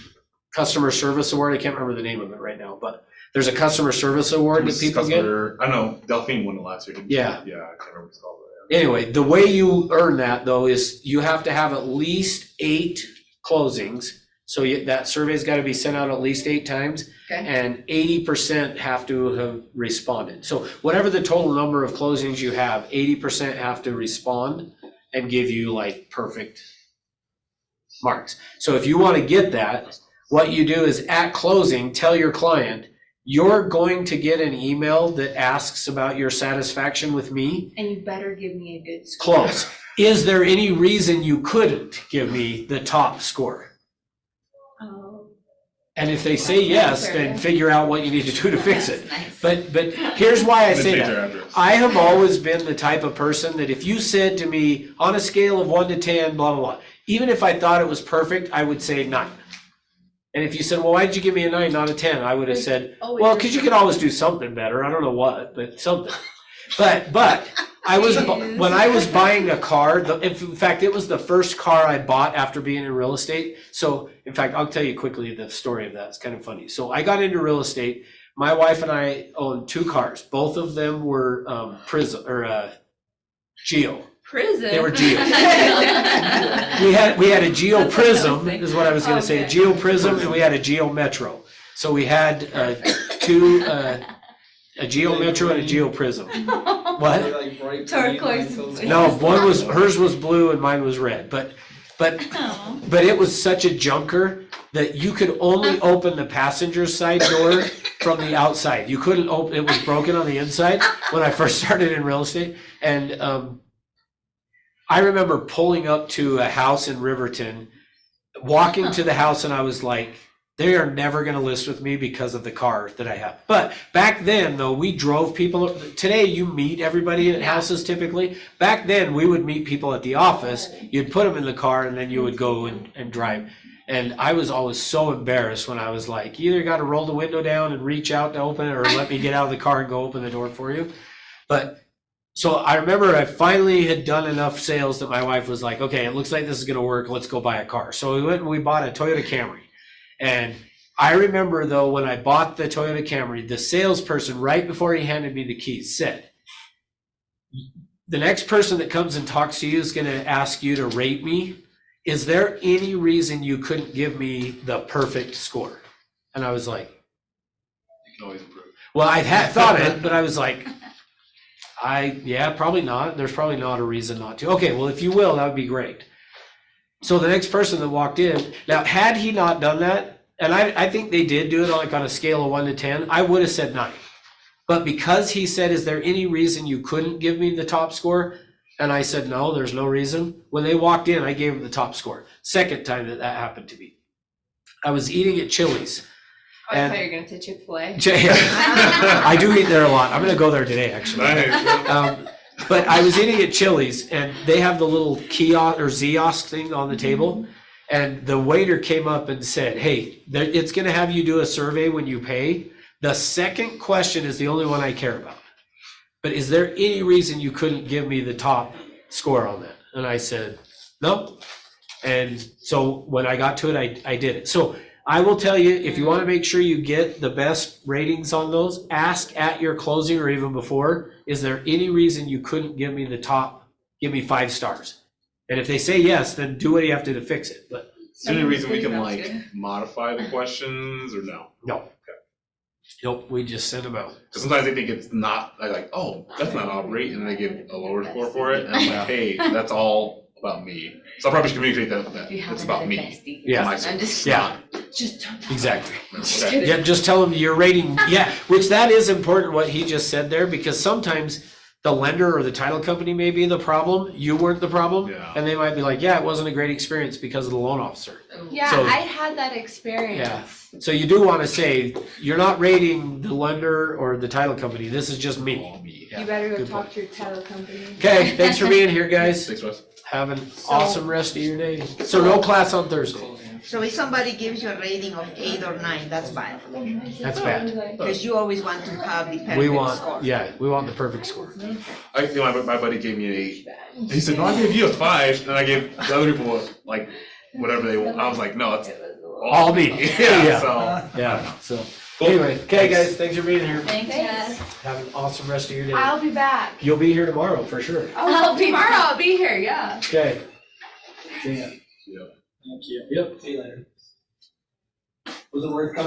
customer service award. I can't remember the name of it right now, but there's a customer service award that people get. I know, Delphine won it last year, didn't she? Yeah. Yeah, I can't remember what it's called. Anyway, the way you earn that though is you have to have at least 8 closings. So that survey's got to be sent out at least 8 times, Okay. and 80% have to have responded. So whatever the total number of closings you have, 80% have to respond and give you like perfect marks. So if you want to get that, what you do is at closing, tell your client, you're going to get an email that asks about your satisfaction with me. And you better give me a good score. Close. Is there any reason you couldn't give me the top score? Oh. And if they say yes, then figure out what you need to do to fix it. Nice. But here's why I Then say change that. their address. I have always been the type of person that if you said to me on a scale of 1 to 10, blah, blah, blah, even if I thought it was perfect, I would say 9. And if you said, well, why'd you give me a 9, not a 10? I would have said, well, because you could always do something better. I don't know what, but something. But I was, when I was buying a car, in fact, it was the first car I bought after being in real estate. So in fact, I'll tell you quickly the story of that. It's kind of funny. So I got into real estate. My wife and I owned 2 cars. Both of them were Geo. Prison. They were Geo. We had a Geo That's what I was Prism, thinking. is what I was gonna say, a Okay. Geo Prism, and we had a Geo Metro. So we had 2, a Geo Metro and a Geo Prism. What? They're like bright Turquoise green, like those- blue. No, hers was blue and mine was red, but Oh. it was such a junker that you could only open the passenger side door from the outside. You couldn't open, it was broken on the inside when I first started in real estate. And I remember pulling up to a house in Riverton, walking to the house, and I was like, they are never going to list with me because of the car that I have. But back then, though, we drove people. Today, you meet everybody at houses typically. Back then, we would meet people at the office. You'd put them in the car, and then you would go and drive. And I was always so embarrassed when I was like, you either got to roll the window down and reach out to open it, or let me get out of the car and go open the door for you. But so I remember I finally had done enough sales that my wife was like, okay, it looks like this is going to work. Let's go buy a car. So we went and we bought a Toyota Camry. And I remember, though, when I bought the Toyota Camry, the salesperson, right before he handed me the keys, said, the next person that comes and talks to you is going to ask you to rate me. Is there any reason you couldn't give me the perfect score? And I was like, You can always improve. well, I had thought it, but I was like, yeah, probably not. There's probably not a reason not to. Okay, well, if you will, that would be great. So the next person that walked in, now, had he not done that, and I think they did do it like on a scale of 1 to 10, I would have said 9. But because he said, is there any reason you couldn't give me the top score? And I said, no, there's no reason. When they walked in, I gave them the top score. Second time that happened to me. I was eating at Chili's. Oh, I thought you were gonna say Chick-fil-A. I do eat there a lot. I'm gonna go there today, actually. Nice. But I was eating at Chili's, and they have the little kiosk or kiosk thing on the table. And the waiter came up and said, hey, it's gonna have you do a survey when you pay. The second question is the only one I care about. But is there any reason you couldn't give me the top score on that? And I said, no. And so when I got to it, I did it. So I will tell you, if you want to make sure you get the best ratings on those, ask at your closing or even before, is there any reason you couldn't give me the top, give me 5 stars? And if they say yes, then do what you have to fix it. But Is there any reason we can Sounds like good. modify the questions or no? no. Nope, we just send them out. Because sometimes they think it's not, they're like, oh, that's not operate, and they give a lower score for it, and I'm like, hey, that's all about me. So I probably should communicate that You have it's about another me. bestie. Yeah. My I'm score. just, Yeah, just don't. exactly. Okay. Yeah, just tell them your rating, yeah, which that is important what he just said there, because sometimes the lender or the title company may be the problem, you weren't the problem. Yeah. And they might be like, yeah, it wasn't a great experience because of the loan officer. Yeah, So- I had that experience. So you do want to say, you're not rating the lender or the title company, this is just me. All me. Yeah, You better go good talk point. to your title company. Okay, thanks for being here, guys. Thanks, Russ. Have an awesome rest of your day. So no class on Thursday. So if somebody gives you a rating of 8 or 9, that's bad, That's bad. because you always want to have the We perfect want, score. yeah, we want the perfect score. My buddy gave me an 8. He said, no, I gave you a 5, and I gave the other people like whatever they want. I was like, no, it's All me. Yeah, Yeah. so. Yeah, so, anyway, okay, guys, thanks for being here. Thanks, Jess. Have an awesome rest of your day. I'll be back. You'll be here tomorrow for sure. Oh, tomorrow I'll be here, yeah. Okay. See ya. Yeah. Thank you. Yep, see you later. Was it worth coming?